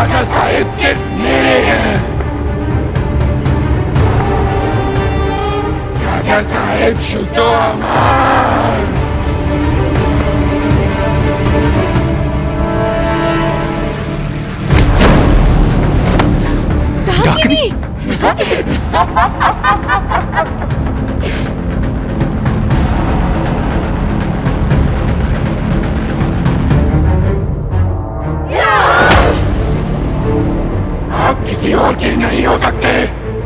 राजा साहेब सिर्फ मेरे हैं। राजा साहेब शुद्ध अमर। डाकिनी। आप किसी और के नहीं हो सकते।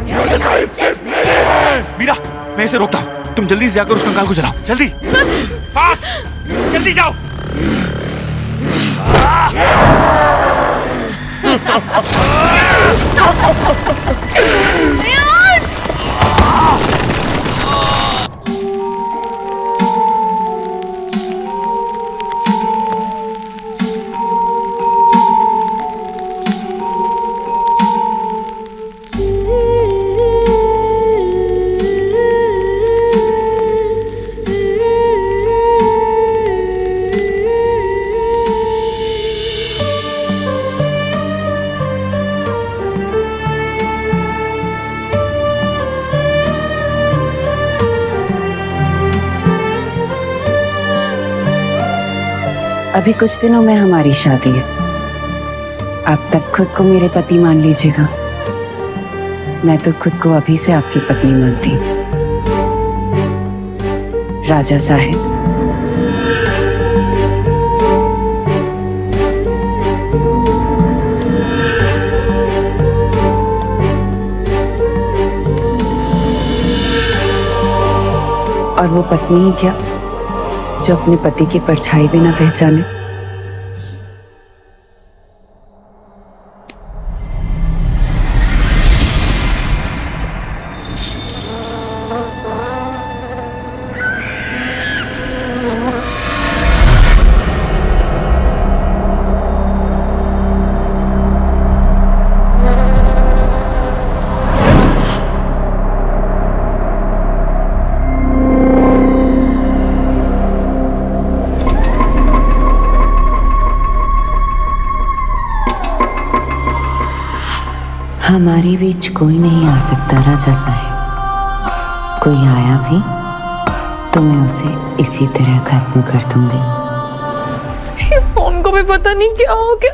राजा साहिब सिर्फ मेरे हैं। मीरा, मैं इसे रोकता हूँ। तुम जल्दी से जाकर उस कंकाल को जलाओ। जल्दी, फास्ट, जल्दी जाओ। अभी कुछ दिनों में हमारी शादी है। आप तक खुद को मेरे पति मान लीजिएगा। मैं तो खुद को अभी से आपकी पत्नी मानती हूँ। राजा साहब, और वो पत्नी ही क्या जो अपने पति की परछाई भी ना पहचाने। हमारे बीच कोई नहीं आ सकता राजा साहब। कोई आया भी तो मैं उसे इसी तरह खत्म कर दूंगी। फोन को भी पता नहीं क्या हो गया।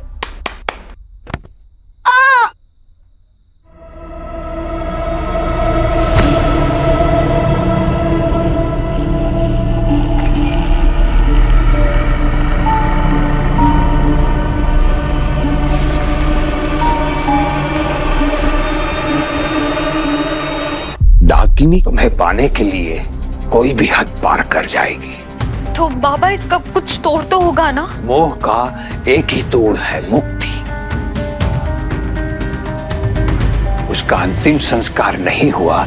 डाकिनी तुम्हें पाने के लिए कोई भी हद पार कर जाएगी। तो बाबा, इसका कुछ तोड़ तो होगा ना? मोह का एक ही तोड़ है, मुक्ति। उसका अंतिम संस्कार नहीं हुआ,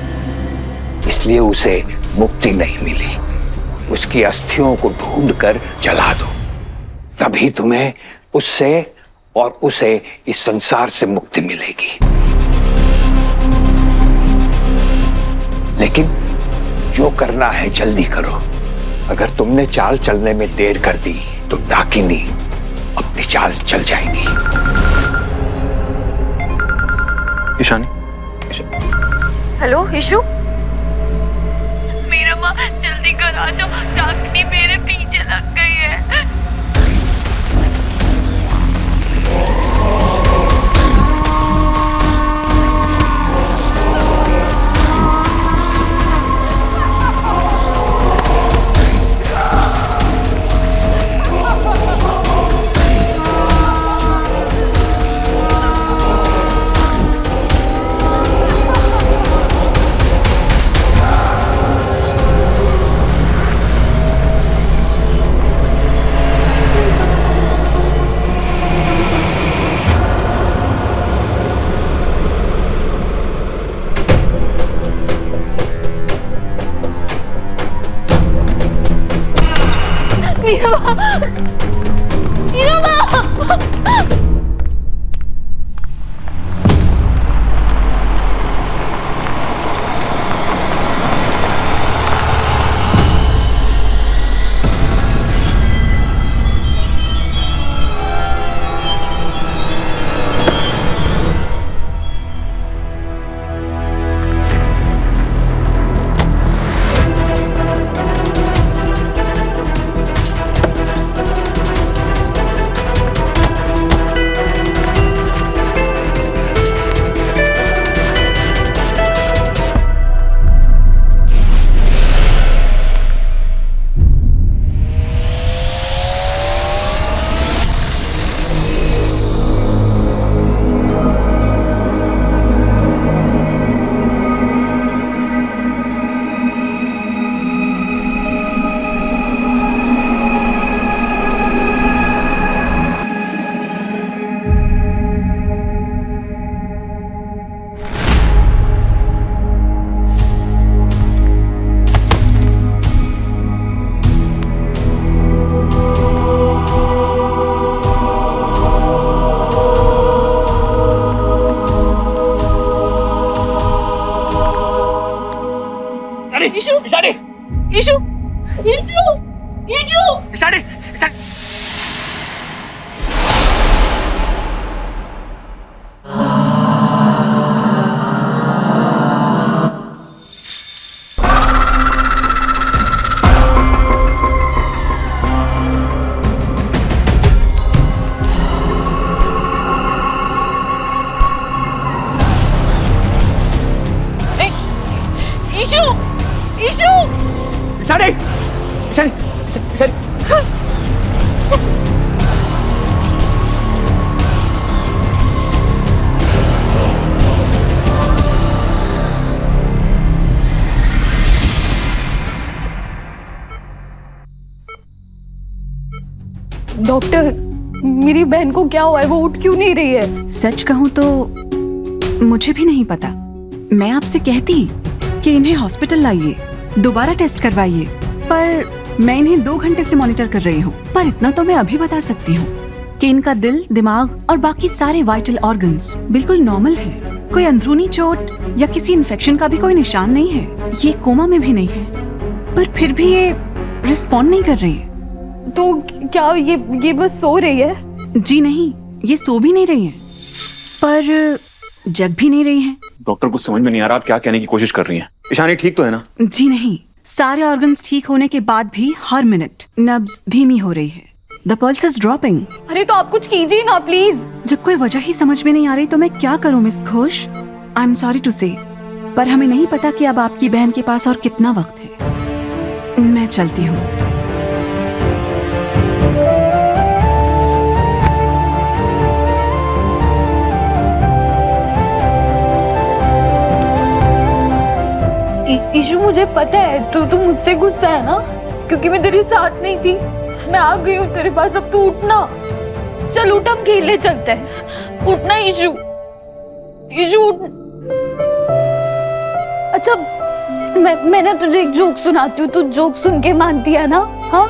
इसलिए उसे मुक्ति नहीं मिली। उसकी अस्थियों को ढूंढकर जला दो, तभी तुम्हें उससे और उसे इस संसार से मुक्ति मिलेगी। लेकिन जो करना है जल्दी करो। अगर तुमने चाल चलने में देर कर दी तो डाकिनी अपनी चाल चल जाएगी। ईशानी। हेलो ईशु। मेरा माँ, जल्दी घर आ जाओ, डाकिनी मेरे पीछे लग गई है। डॉक्टर, मेरी बहन को क्या हुआ है? वो उठ क्यों नहीं रही है? सच कहूँ तो मुझे भी नहीं पता। मैं आपसे कहती कि इन्हें हॉस्पिटल लाइए, दोबारा टेस्ट करवाइए, पर मैं इन्हें 2 घंटे से मॉनिटर कर रही हूँ। पर इतना तो मैं अभी बता सकती हूँ कि इनका दिल, दिमाग और बाकी सारे वाइटल ऑर्गन्स बिल्कुल नॉर्मल है। कोई अंदरूनी चोट या किसी इन्फेक्शन का भी कोई निशान नहीं है। ये कोमा में भी नहीं है, पर फिर भी ये रिस्पॉन्ड नहीं कर रही है। तो क्या ये बस सो रही है? जी नहीं, ये सो भी नहीं रही है, पर जग भी नहीं रही है। डॉक्टर, कुछ समझ में नहीं आ रहा, आप क्या कहने की कोशिश कर रही हैं? ईशानी ठीक तो है ना? जी नहीं, सारे ऑर्गन्स ठीक होने के बाद भी हर मिनट नब्ज धीमी हो रही है। The pulse is dropping. अरे तो आप कुछ कीजिए ना प्लीज। जब कोई वजह ही समझ में नहीं आ रही तो मैं क्या करूं miss Ghosh? I am sorry to say, पर हमें नहीं पता कि अब आपकी बहन के पास और कितना वक्त है। मैं चलती हूँ। ईशु, मुझे पता है तू मुझसे गुस्सा है ना, क्योंकि मैं तेरे साथ नहीं थी। मैं आ गई हूँ तेरे पास, अब तू उठना। चल उठ, हम खेलने चलते हैं। उठना ईशु, ईशु उठ। अच्छा, मैं ना तुझे एक जोक सुनाती हूँ, तू जोक सुन के मानती है ना? हाँ,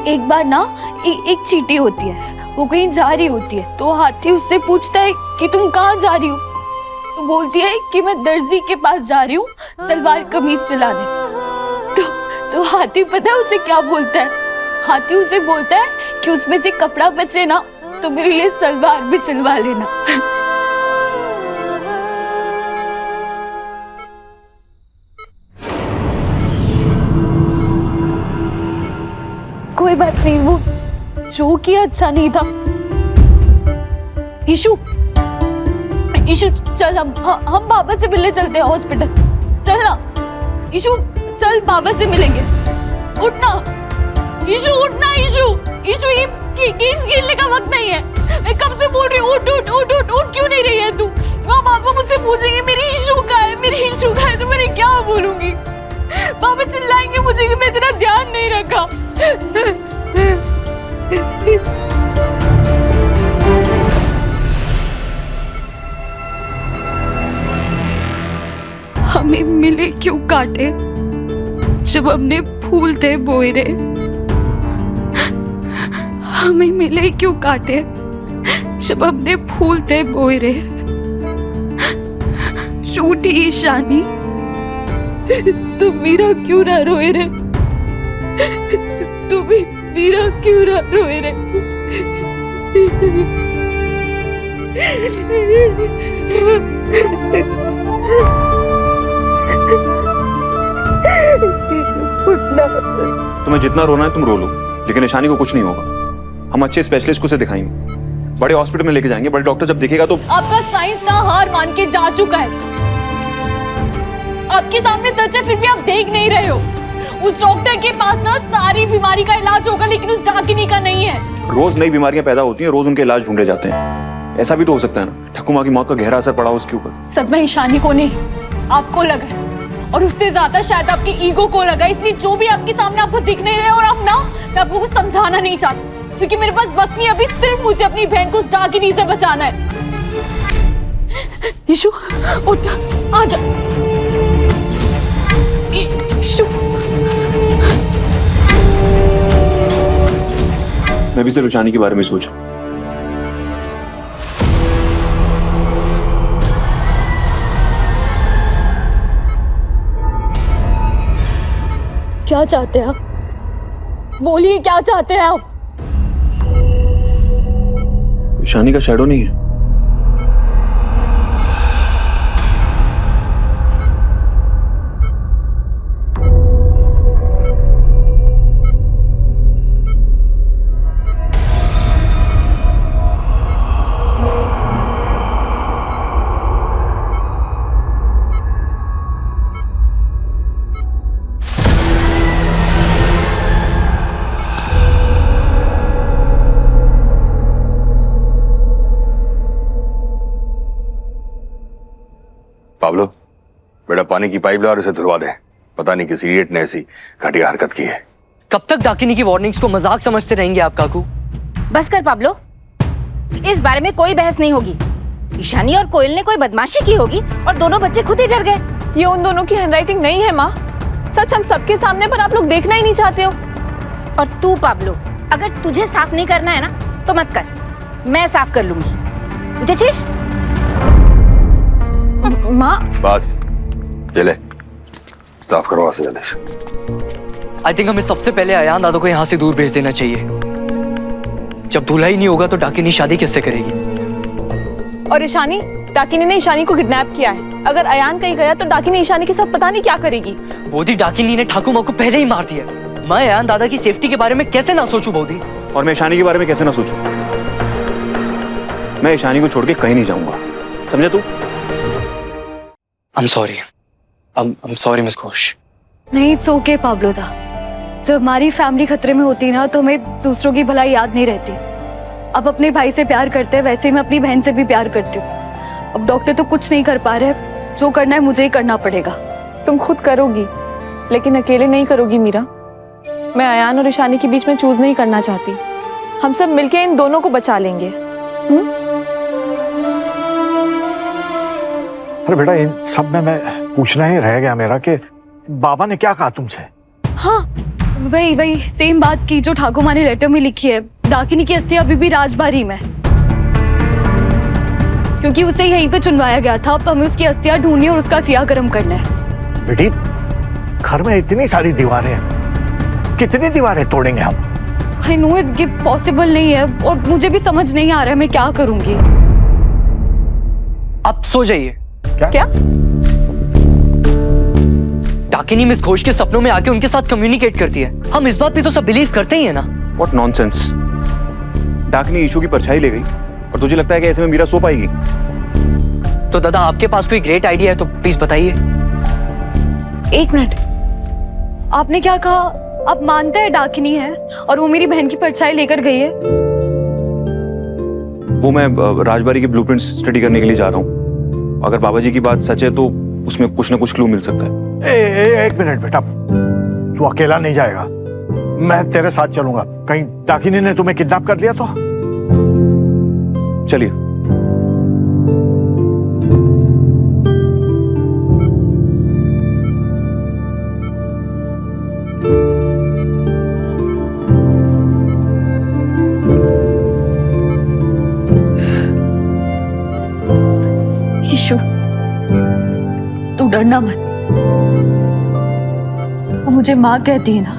एक बार ना एक चींटी होती है, वो कहीं जा रही होती है, तो हाथी उससे पूछता है कि तुम कहाँ जा रही हो? तो बोलती है कि मैं दर्जी के पास जा रही हूँ सलवार कमीज सिलाने। तो हाथी पता है उसे क्या बोलता है? हाथी उसे बोलता है कि उसमें से कपड़ा बचे ना तो मेरे लिए सलवार भी सिलवा लेना। कोई बात नहीं, वो जोक ही अच्छा नहीं था। ईशु, चल हम बाबा से मिलने चलते हैं हॉस्पिटल। चल ना ईशु, चल बाबा से मिलेंगे। उठना ईशु, उठना ईशु। ईशु, ये गेम्स खेलने का वक्त नहीं है। मैं कब से बोल रही हूँ उठ उठ उठ उठ उठ, क्यों नहीं रही है तू? वहाँ पापा मुझसे पूछेंगे मेरी ईशु कहाँ है, मेरी ईशु कहाँ है, तो मैं क्या बोलूंगी? पापा चिल्लाएंगे मुझे कि मैं तेरा ध्यान नहीं रखा। हमें मिले क्यों काटे जब हमने फूल थे बोए रे? हमें मिले क्यों काटे जब हमने फूल थे बोए रे? रूठी ईशानी, तुम मीरा क्यों ना रोए रे? तुम मीरा क्यों ना रोए रे? तुम्हें जितना रोना है तुम रो लो, लेकिन ईशानी को कुछ नहीं होगा। हम अच्छे स्पेशलिस्ट को से दिखाएंगे, बड़े हॉस्पिटल में लेके जाएंगे। बड़े डॉक्टर जब देखेगा तो। आपका साइंस ना हार मान के जा चुका है। आपके सामने सच है, फिर भी आप देख नहीं रहे हो। उस डॉक्टर के पास ना सारी बीमारी का इलाज होगा, लेकिन उस डाकिनी का नहीं है। रोज नई बीमारियां पैदा होती हैं, रोज उनके इलाज ढूंढे जाते हैं। ऐसा भी तो हो सकता है ना, ठकुमा की मौत का गहरा असर पड़ा उसके ऊपर। सदमा ईशानी को नहीं, आपको लगा है, और उससे ज्यादा शायद आपकी ईगो को लगा। इसलिए जो भी आपके सामने आपको दिख नहीं रहे, और अब ना मैं आपको कुछ समझाना नहीं चाहती, क्योंकि मेरे पास वक्त नहीं। अभी सिर्फ मुझे अपनी बहन को उस डाकिनी से बचाना है। ईशु, उठ, आजा। ईशु, मैं भी सिर्फ ईशानी के बारे में सोचा। क्या चाहते हैं आप? बोलिए, क्या चाहते हैं आप? ईशानी का शैडो नहीं है। पाब्लो, बेटा पानी की पाइप ला और इसे धुलवा दे। पता नहीं किस इडियट ने ऐसी घटिया हरकत की है। कब तक डाकिनी की वार्निंग्स को मजाक समझते रहेंगे आप काकू? बस कर पाब्लो, इस बारे में कोई बहस नहीं होगी। ईशानी और कोयल ने कोई बदमाशी की होगी और दोनों बच्चे खुद ही डर गए। ये उन दोनों की हैंडराइटिंग नहीं है माँ, सच हम सबके सामने, पर आप लोग देखना ही नहीं चाहते हो। और तू पाब्लो, अगर तुझे साफ नहीं करना है ना तो मत कर, मैं साफ कर लूंगी। तुझे चीज माँ बस ये ले, साफ करो वहां से जल्दी से। आई थिंक हमें सबसे पहले अयान दादा को यहाँ से दूर भेज देना चाहिए। जब दूल्हा ही नहीं होगा तो डाकिनी शादी किससे करेगी? और ईशानी, डाकिनी ने ईशानी को किडनैप किया है। अगर अयान कहीं गया तो डाकिनी ईशानी के साथ पता नहीं क्या करेगी। बोधी, डाकिनी ने ठाकुर माँ को पहले ही मार दिया। मैं अयान दादा की सेफ्टी के बारे में कैसे ना सोचूं बोधी? और मैं ईशानी के बारे में कैसे ना सोचूं? मैं ईशानी को छोड़ के कहीं नहीं जाऊंगा, समझे तू? I'm sorry miss Ghosh. नहीं, इट्स ओके पाब्लो दा। जब हमारी फैमिली खतरे में होती ना तो हमें दूसरों की भलाई याद नहीं रहती। अब अपने भाई से प्यार करते हैं, वैसे मैं अपनी बहन से भी प्यार करती हूँ। अब डॉक्टर तो कुछ नहीं कर पा रहे, जो करना है मुझे ही करना पड़ेगा। तुम खुद करोगी, लेकिन अकेले नहीं करोगी मीरा। मैं अयान और ईशानी के बीच में चूज नहीं करना चाहती। हम सब मिलके इन दोनों को बचा लेंगे। अरे बेटा, इन सब में मैं पूछना ही रह गया मेरा कि बाबा ने क्या कहा तुमसे? हाँ, वही सेम बात की जो ठाकुर माँ ने लेटर में लिखी है। डाकिनी की अस्थि अभी भी राजबारी में, क्योंकि उसे यहीं पे चुनवाया गया था। अब हमें उसकी अस्थियां ढूंढनी और उसका क्रियाक्रम करना है। बेटी, घर में इतनी सारी दीवारें हैं, कितनी दीवारें तोड़ेंगे हम? आई नो ये पॉसिबल नहीं है और मुझे भी समझ नहीं आ रहा है मैं क्या करूंगी। आप सो जाइए। क्या? डाकिनी मिस घोष के सपनों में आके उनके साथ कम्युनिकेट करती है। हम इस बात पे तो सब बिलीव करते ही है ना। What nonsense! डाकिनी ईशू की परछाई ले गई और तुझे लगता है कि ऐसे में मीरा सो पाएगी? तो दादा, आपके पास कोई ग्रेट आइडिया है तो प्लीज बताइए। एक मिनट, आपने क्या कहा? आप मानते हैं डाकिनी है और वो मेरी बहन की परछाई लेकर गई है? वो मैं राजबारी के ब्लूप्रिंट्स स्टडी करने के लिए जा रहा हूँ। अगर बाबा जी की बात सच है तो उसमें कुछ ना कुछ क्लू मिल सकता है। एक मिनट बेटा, तू अकेला नहीं जाएगा, मैं तेरे साथ चलूंगा। कहीं डाकिनी ने तुम्हें किडनैप कर लिया तो? चलिए। ईशु, तू डरना मत। वो मुझे माँ कहती है ना,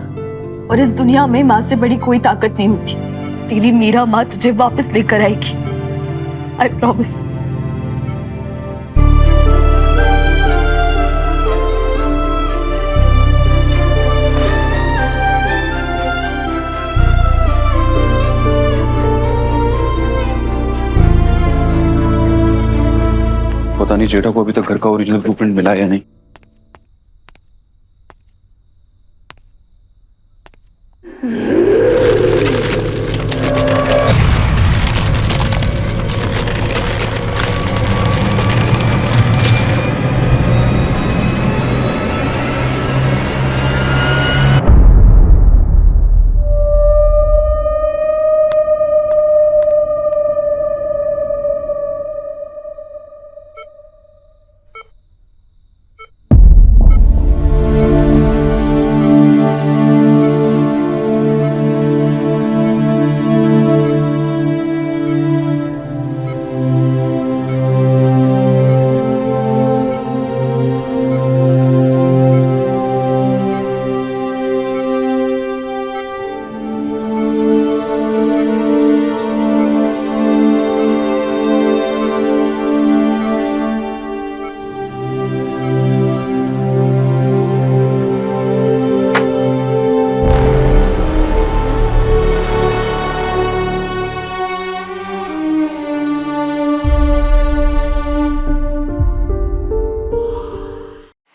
और इस दुनिया में माँ से बड़ी कोई ताकत नहीं होती। तेरी मीरा माँ तुझे वापस लेकर आएगी, आई प्रॉमिस। पता नहीं जेठा को अभी तक घर का ओरिजिनल ब्लूप्रिंट मिला या नहीं।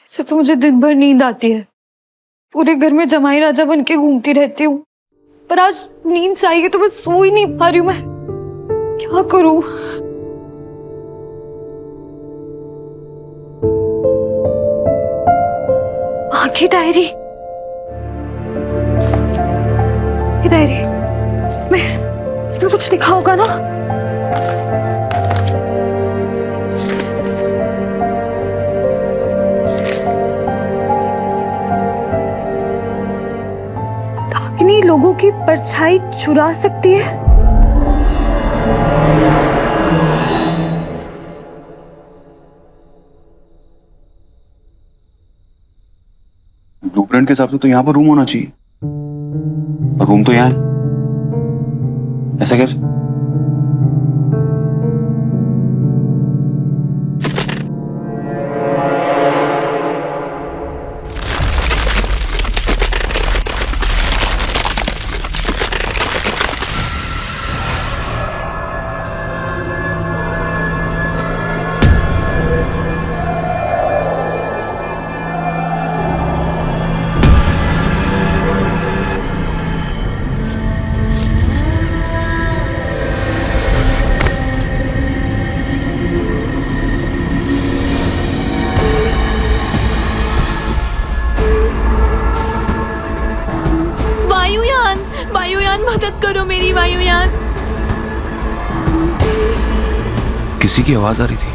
से तो मुझे दिन भर नींद आती है, पूरे घर में जमाई राजा बन के घूमती रहती हूँ, पर आज नींद चाहिए तो मैं सो ही नहीं पा रही हूँ। मैं क्या करूँ? माँ की डायरी। डायरी, इसमें कुछ लिखा होगा ना। डाकिनी लोगों की परछाई चुरा सकती है। ब्लूप्रिंट के हिसाब से तो यहाँ पर रूम होना चाहिए, और रूम तो यहाँ है। ऐसा कैसे? वायुयान, मदद करो मेरी वायुयान। किसी की आवाज आ रही थी।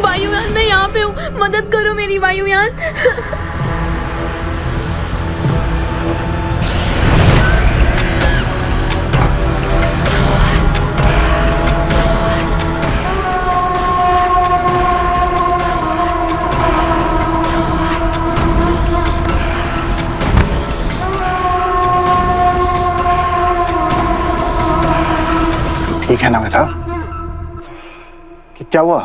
वायुयान मैं यहाँ पे हूँ, मदद करो मेरी वायुयान। ठीक है ना बेटा? कि क्या हुआ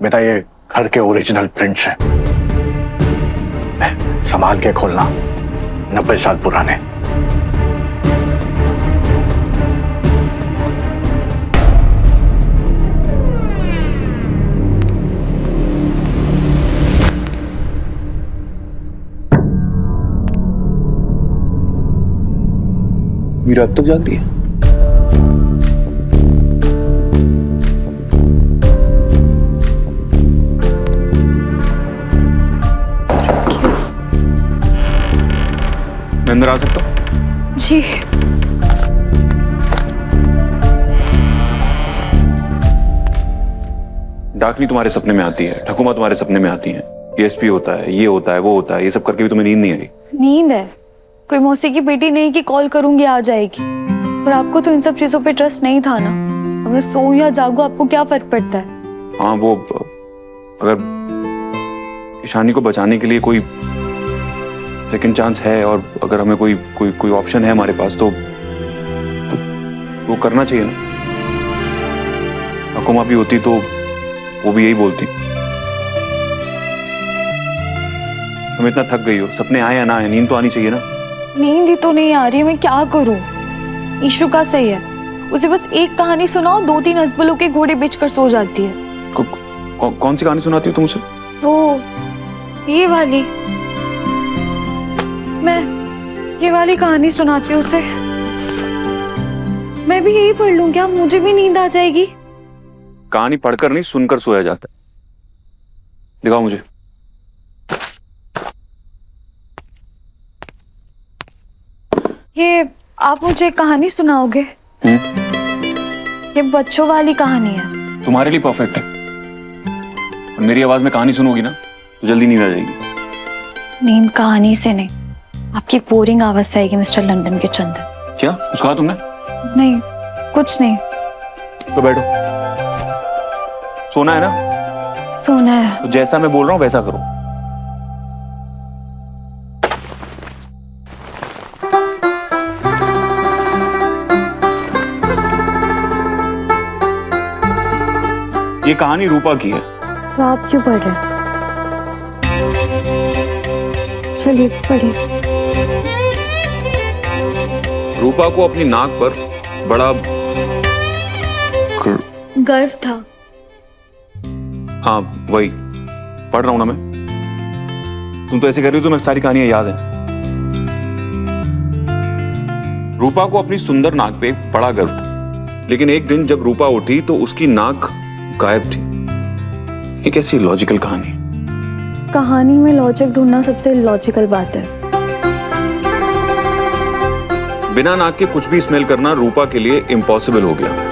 बेटा? ये घर के ओरिजिनल प्रिंट्स हैं, संभाल के खोलना, 90 साल पुराने। मीरा अब तक जाग रही है? मैं अंदर आ सकता हूँ? जी। डाकनी तुम्हारे सपने में आती है, ठकुमा तुम्हारे सपने में आती है, एसपी होता है, ये होता है, वो होता है, ये सब करके भी तुम्हें नींद नहीं आई? नींद है, कोई मौसी की बेटी नहीं कि कॉल करूंगी आ जाएगी। पर आपको तो इन सब चीजों पे ट्रस्ट नहीं था ना। अब मैं सोऊं या जागूं आपको क्या फर्क पड़ता है? हाँ, वो अगर ईशानी को बचाने के लिए कोई सेकंड चांस है, और अगर हमें कोई ऑप्शन है हमारे पास, तो वो करना चाहिए ना। हकुमा भी होती तो वो भी यही बोलती। तुम इतना थक गई हो, सपने आए या ना आए, नींद तो आनी चाहिए ना। नींद ही तो नहीं आ रही, मैं क्या करूं? ईशु का सही है, उसे बस एक कहानी सुनाओ, 2-3 अजबलों के घोड़े बेचकर सो जाती है। कौन सी कहानी सुनाती हो तुम उसे? वो ये वाली, मैं ये वाली कहानी सुनाती हूँ उसे। मैं भी यही पढ़ लूं क्या? मुझे भी नींद आ जाएगी। कहानी पढ़कर नहीं, सुनकर सोया जाता है। दिखाओ मुझे। ये आप मुझे एक कहानी सुनाओगे? ये बच्चों वाली कहानी है। तुम्हारे लिए परफेक्ट है, और मेरी आवाज में कहानी सुनोगी ना तो जल्दी नींद आ जाएगी। नींद कहानी से नहीं, आपकी बोरिंग आवाज से आएगी मिस्टर लंदन के चंदन। क्या कुछ कहा तुमने? नहीं, कुछ नहीं। तो बैठो। सोना है ना? सोना है। तो जैसा मैं बोल रहा हूँ वैसा करो। ये कहानी रूपा की है। तो आप क्यों पढ़ रहे हैं? चलिए पढ़िए। रूपा को अपनी नाक पर बड़ा गर्व था। हाँ वही पढ़ रहा हूं ना मैं। तुम तो ऐसे कर रही हो तो मैं सारी कहानियां याद है। रूपा को अपनी सुंदर नाक पे एक बड़ा गर्व था, लेकिन एक दिन जब रूपा उठी तो उसकी नाक गायब थी। ये कैसी लॉजिकल कहानी? कहानी में लॉजिक ढूंढना सबसे लॉजिकल बात है। बिना नाक के कुछ भी स्मेल करना रूपा के लिए इम्पॉसिबल हो गया।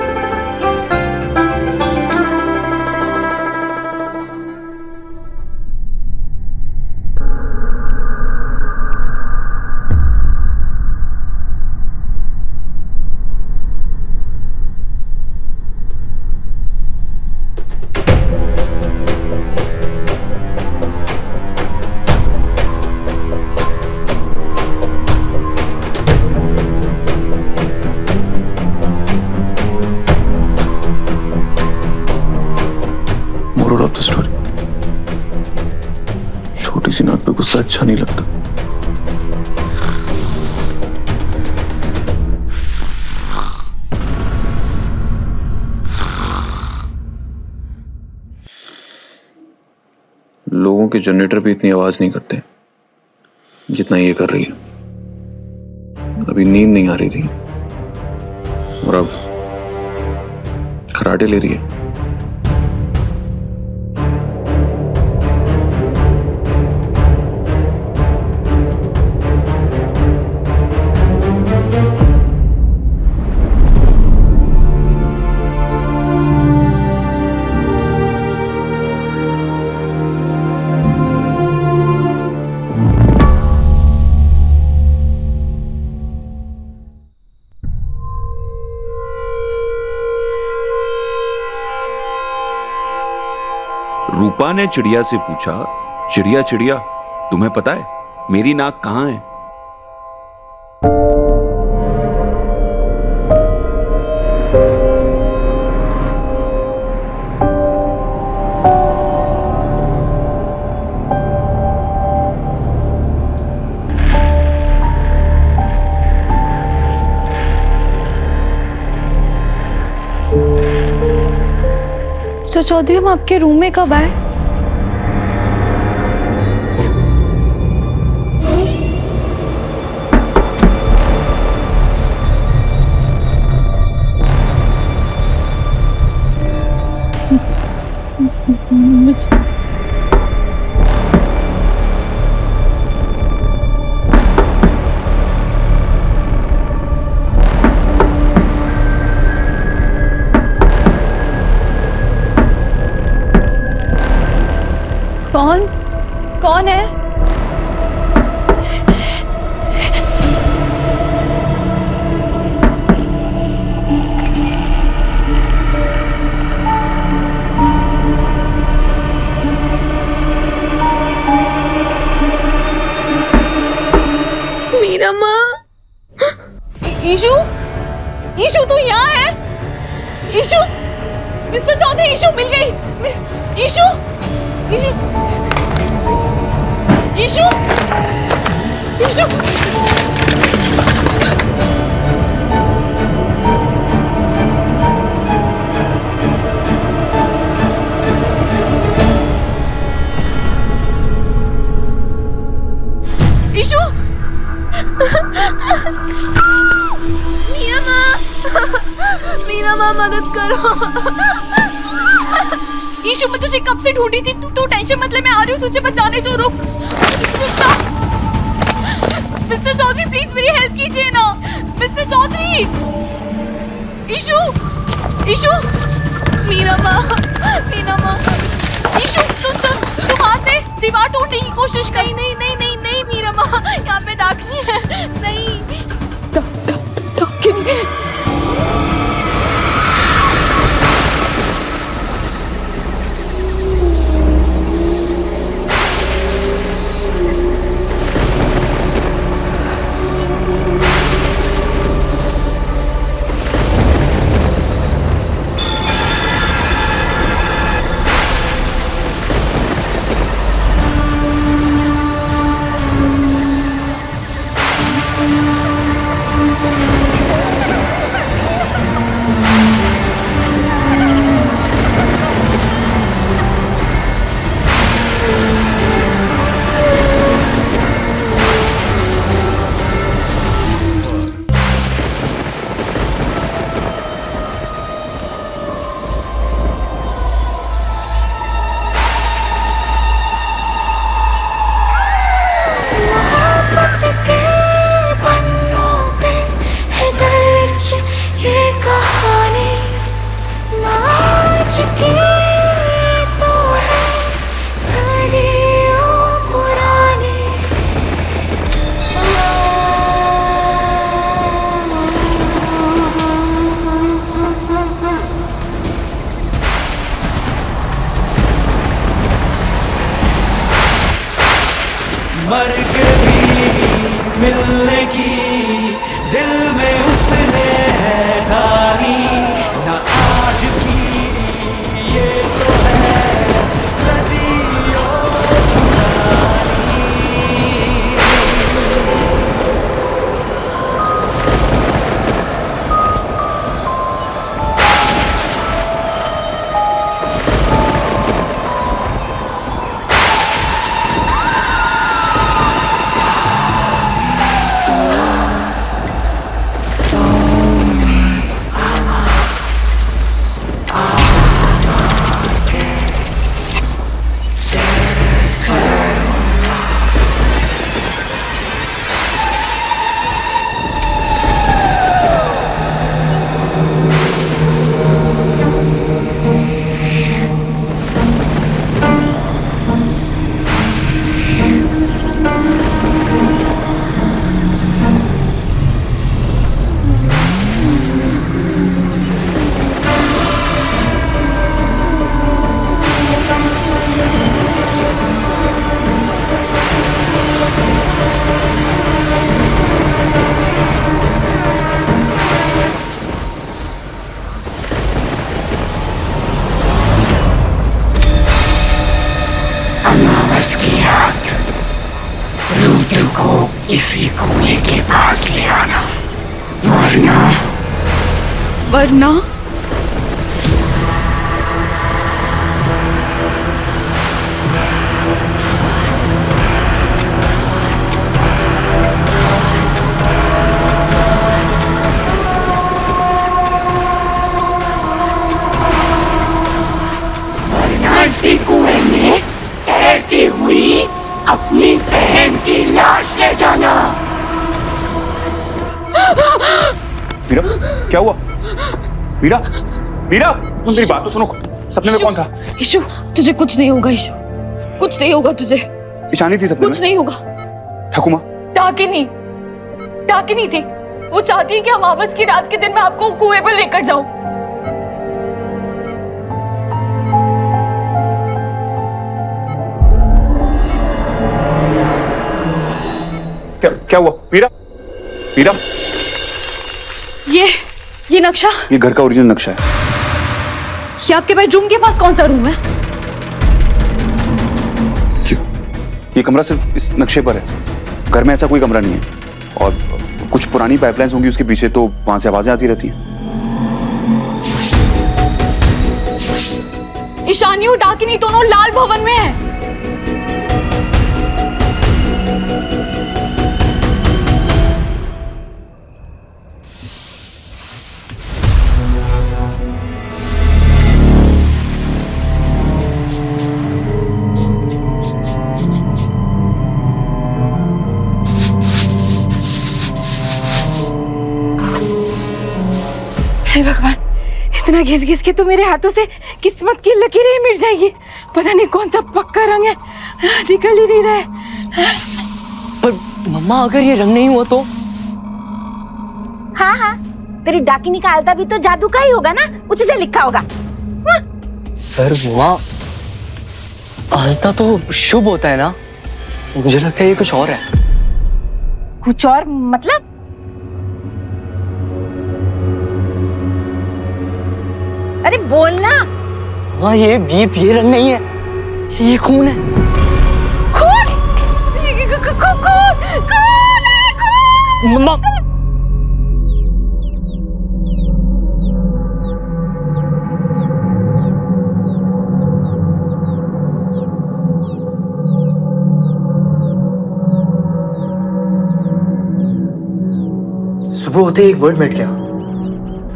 मोरल ऑफ द स्टोरी, छोटी सी नाक पे गुस्सा अच्छा नहीं लगता। लोगों के जनरेटर भी इतनी आवाज नहीं करते जितना ये कर रही है। अभी नींद नहीं आ रही थी और अब खराटे ले रही है। रूपा ने चिड़िया से पूछा, चिड़िया चिड़िया तुम्हें पता है मेरी नाक कहां है? मिस्टर चौधरी, हम आपके रूम में कब आए? कौन कौन है? मीरा माँ। ईशु, ईशु तू यहाँ है? ईशु, मिस्टर चौधरी, ईशु मिल गई। ईशु, ईशु, ईशु, ईशु। ईशु, मीरा माँ मदद करो। ईशु, मैं तुझे कब से ढूंढी थी। तू टेंशन मत ले, मैं आ रही हूँ तुझे बचाने। तो रुक। मिस्टर चौधरी प्लीज मेरी हेल्प कीजिए ना। मिस्टर चौधरी। ईशु, ईशु, मीरा माँ, मीरा माँ। ईशु सुन सुन, तू वहाँ से दीवार तोड़ने की कोशिश कर। नहीं नहीं नहीं नहीं मीरा माँ, यहाँ पे डाकनी है। नहीं मर के भी मिलने की दिल में उसने है ठानी, ना आज की ये तो है सदियों पुरानी। अमावस की रात रुद्र को इसी कुएं के पास ले आना, वरना वरना इसी कुएं में तैरती हुई अपनी बहन की लाश ले जाना। वीरा, क्या हुआ? वीरा, वीरा, तुम मेरी बात तो सुनो। सपने में कौन था? ईशु, तुझे कुछ नहीं होगा ईशु, कुछ नहीं होगा तुझे। ईशानी थी सपने में? कुछ नहीं होगा। ठाकुमा? डाकिनी थी। वो चाहती है कि अमावस की रात के दिन मैं आपको कुएं पर लेकर जाऊं। क्या हुआ? वीरा, वीरा, ये नक्शा, ये घर का ओरिजिनल नक्शा है। ये आपके बेडरूम के पास कौन सा रूम है? ये कमरा सिर्फ इस नक्शे पर है, घर में ऐसा कोई कमरा नहीं है। और कुछ पुरानी पाइपलाइंस होंगी उसके पीछे, तो वहां से आवाजें आती रहती हैं। ईशानी और डाकिनी दोनों लाल भवन में है। हे भगवान, इतना घिस घिस के तो मेरे हाथों से किस्मत की लकीरें मिट जाएगी। पता नहीं कौन सा पक्का रंग है, निकल ही नहीं रहा है। पर मम्मा, अगर ये रंग नहीं हुआ तो? हाँ, तेरी डाकिनी का आलता भी तो जादू का ही होगा ना, उसी से लिखा होगा। पर मम्मा, आलता तो शुभ होता है ना, मुझे लगता है ये कुछ और है। कुछ और मतलब? अरे बोलना। हाँ, ये रंग नहीं है, ये खून है। खून? मम्मा, सुबह होते एक वर्ड मिट गया।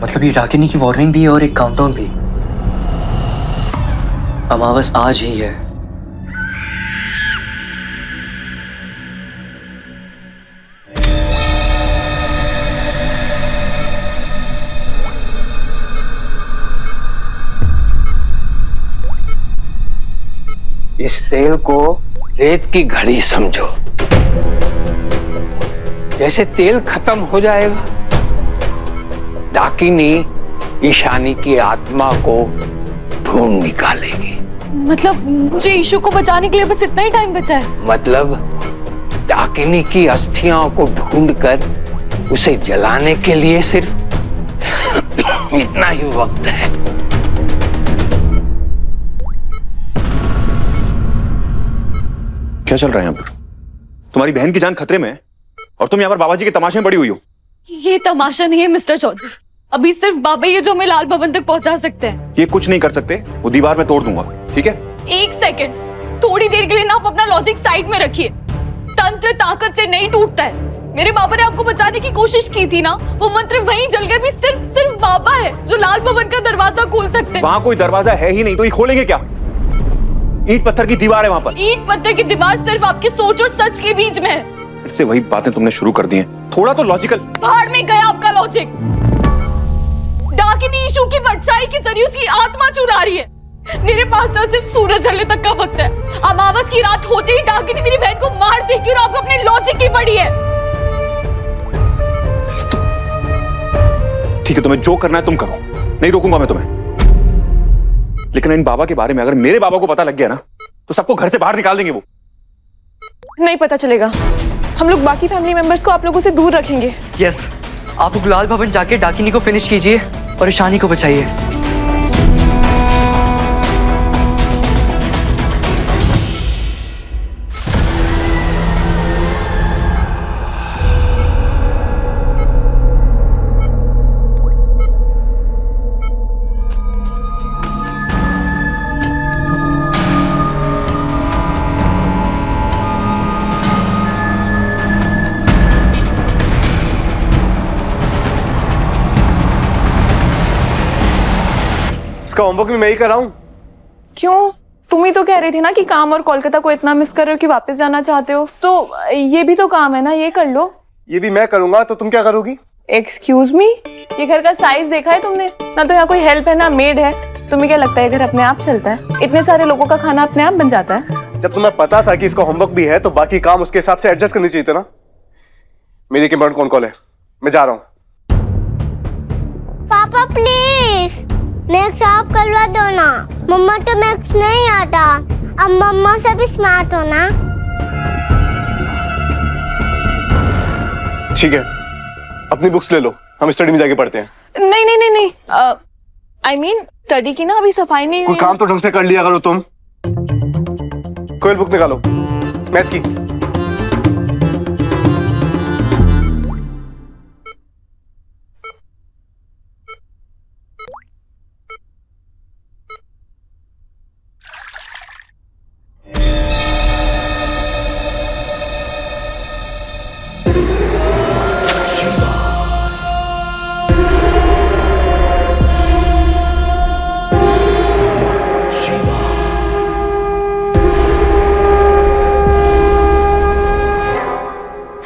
मतलब ये डाकिनी की वार्निंग भी है और एक काउंटडाउन भी। अमावस आज ही है। इस तेल को रेत की घड़ी समझो। जैसे तेल खत्म हो जाएगा, डाकिनी ईशानी की आत्मा को ढूंढ निकालेगी। मतलब मुझे ईशु को बचाने के लिए बस इतना ही टाइम बचा है? मतलब डाकिनी की अस्थियों को ढूंढकर उसे जलाने के लिए सिर्फ इतना ही वक्त है। क्या चल रहा है यहाँ पर? तुम्हारी बहन की जान खतरे में है और तुम यहाँ पर बाबा जी के तमाशे में पड़ी हुई हो। ये तमाशा नहीं है मिस्टर चौधरी, अभी सिर्फ बाबा ही है जो हमें लाल भवन तक पहुंचा सकते हैं। ये कुछ नहीं कर सकते, वो दीवार में तोड़ दूंगा, ठीक है? एक सेकंड, थोड़ी देर के लिए ना आप अपना लॉजिक साइड में रखिए। तंत्र ताकत से नहीं टूटता है। मेरे बाबा ने आपको बचाने की कोशिश की थी ना, वो मंत्र वहीं जल गए। भी सिर्फ बाबा है जो लाल भवन का दरवाजा खोल सकते हैं। वहां कोई दरवाजा है ही नहीं, तो ये खोलेंगे क्या? ईंट पत्थर की दीवार है वहां पर। ईंट पत्थर की दीवार सिर्फ आपकी सोच और सच के बीच में है। फिर से वही बातें तुमने शुरू कर दी हैं। थोड़ा तो लॉजिकल। भाड़ में गया आपका लॉजिक। डाकिनी ईशू की परछाई के जरिए उसकी आत्मा चुरा रही है। मेरे पास ना सिर्फ सूरज ढलने तक का वक्त है। अमावस की रात होते ही डाकिनी मेरी बहन को मार देगी और आपको अपने लॉजिक की पड़ी है। ठीक है, तुम्हें जो करना है तुम करो, नहीं रोकूंगा मैं तुम्हें। लेकिन इन बाबा के बारे में अगर मेरे बाबा को पता लग गया ना, तो सबको घर से बाहर निकाल देंगे वो। नहीं पता चलेगा। हम लोग बाकी फैमिली मेंबर्स को आप लोगों से दूर रखेंगे। यस, आप लोग लाल भवन जाके डाकिनी को फिनिश कीजिए और ईशानी को बचाइए। इसका होमवर्क भी मैं ही कराऊं? क्यों? तुम ही तो कह रही थी ना कि काम और कोलकाता को इतना मिस कर रहे हो कि वापस जाना चाहते हो। तो ये भी तो काम है ना, ये कर लो। ये भी मैं करूंगा, तो तुम क्या करोगी? एक्सक्यूज मी, ये घर का साइज देखा है तुमने? ना तो यहाँ कोई हेल्प है ना मेड है। तुम्हें क्या लगता है घर अपने आप चलता है? इतने सारे लोगों का खाना अपने आप बन जाता है। जब तुम्हें पता था कि इसका होमवर्क भी है, तो बाकी काम उसके हिसाब से एडजस्ट करनी चाहिए था ना। मेरी एक इंपॉर्टेंट कॉल कॉल है, मैं जा रहा हूँ। पापा प्लीज मैथ्स आप करवा दो ना। मम्मा तो मैथ्स नहीं आता। अब मम्मा से भी स्मार्ट हो ना। ठीक है, अपनी बुक्स ले लो, हम स्टडी में जाके पढ़ते हैं। नहीं नहीं नहीं नहीं, आई मीन स्टडी की ना अभी सफाई नहीं कोई हुई। काम तो ढंग से कर लिया करो तुम। कोई बुक निकालो मैथ की।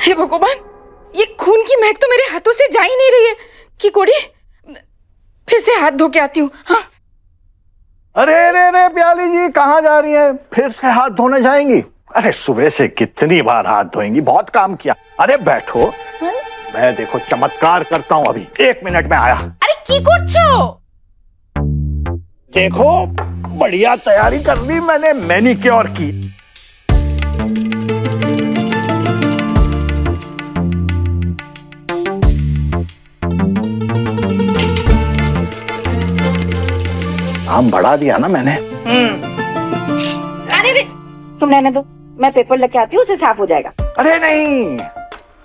हे भगवान, ये खून की महक तो मेरे हाथों से जा ही नहीं रही है। कि कोड़ी, फिर से हाथ धो के आती हूँ। हाँ? अरे अरे अरे प्याली जी, कहाँ जा रही हैं? फिर से हाथ धोने जाएंगी? अरे सुबह से कितनी बार हाथ धोएंगी, बहुत काम किया। अरे बैठो, मैं देखो चमत्कार करता हूँ अभी। 1 मिनट में आया। अरे की करछो? देखो बढ़िया तैयारी कर ली मैंने, मैनिक्योर की। काम बढ़ा दिया ना मैंने। अरे रे, तुम रहने दो, मैं पेपर लेके आती हूँ, उसे साफ हो जाएगा। अरे नहीं,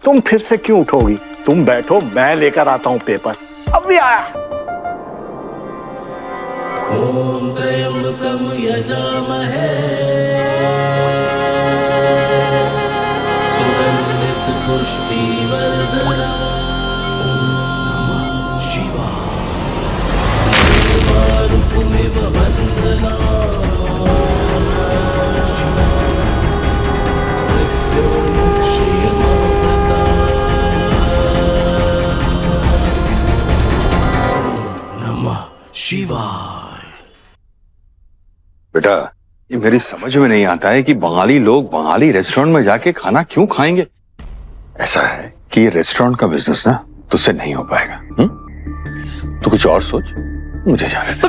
तुम फिर से क्यों उठोगी? तुम बैठो, मैं लेकर आता हूँ पेपर। अभी आया। ओम त्र्यंबकम यजामहे सुगंधित पुष्टिवर्धनम्। ओम नमः शिवाय। देवारुकमिव वन्दना। शिवाय। बेटा, ये मेरी समझ में नहीं आता है कि बंगाली लोग बंगाली रेस्टोरेंट में जाके खाना क्यों खाएंगे। ऐसा है कि ये रेस्टोरेंट का बिजनेस ना तुझसे नहीं हो पाएगा। तो कुछ और सोच, मुझे जाने दे।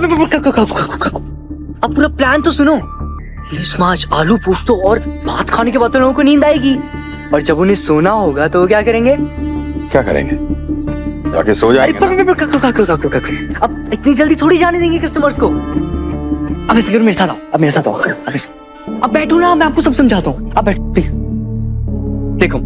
अब पूरा प्लान तो सुनो। प्लीज आज आलू पोस्तो और भात खाने के बाद तो लोगों को नींद आएगी। और जब उन्हें सोना होगा तो वो क्या करेंगे? क्या करेंगे? जाके सो जाएंगे ना। अब इतनी जल्दी थोड़ी जाने देंगे कस्टमर्स को। अब ऐसे करो, मेरे साथ आओ, अब मेरे साथ आओ, अब बैठो ना, मैं आपको सब समझाता हूँ। अब बैठो प्लीज। देखो,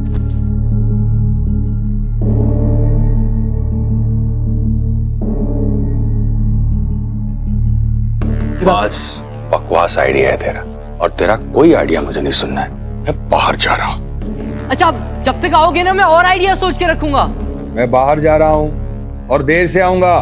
बकवास आइडिया है तेरा, और तेरा कोई आइडिया मुझे नहीं सुनना है। मैं बाहर जा रहा हूँ। अच्छा, अब जब तक आओगे ना मैं और आइडिया सोच के रखूंगा। मैं बाहर जा रहा हूँ और देर से आऊंगा।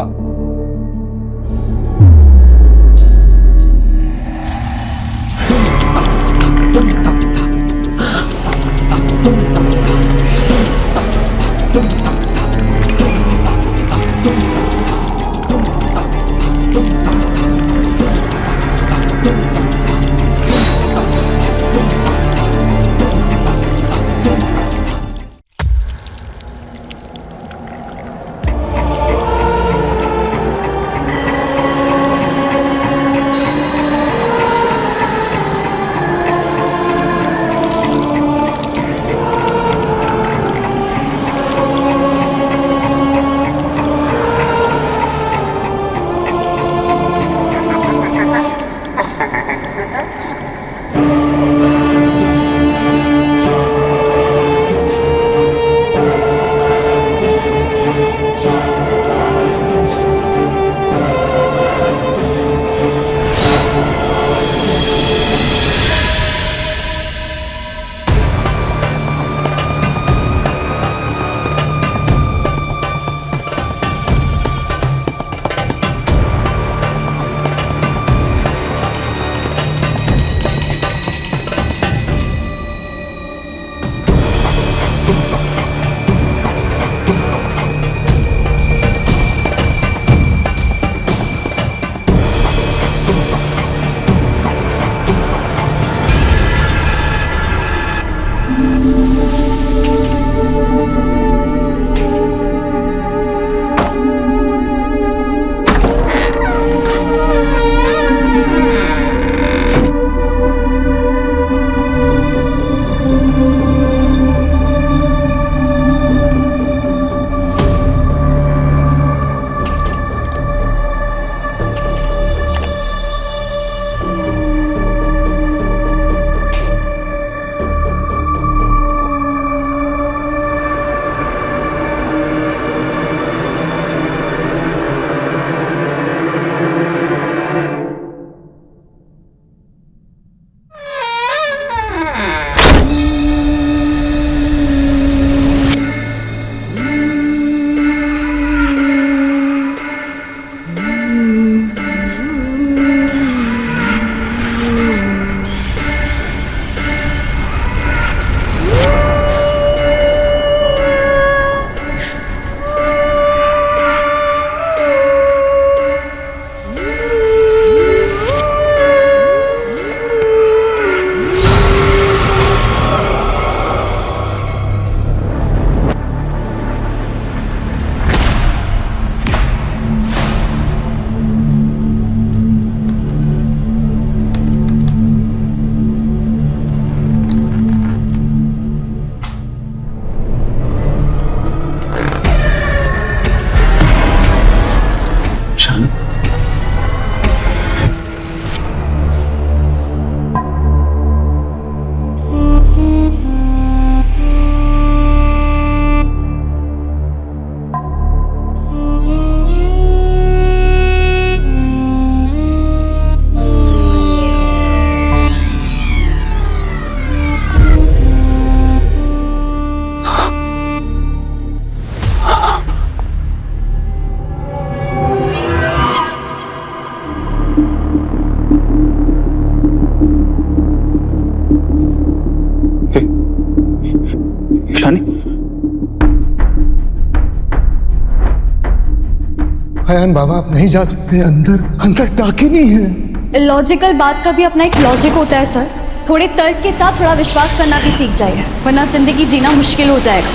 अयान बाबा, आप नहीं जा सकते। अंदर अंदर डाकिनी है। लॉजिकल बात का भी अपना एक लॉजिक होता है सर। थोड़े तर्क के साथ थोड़ा विश्वास करना भी सीख जाइए, वरना जिंदगी जीना मुश्किल हो जाएगा।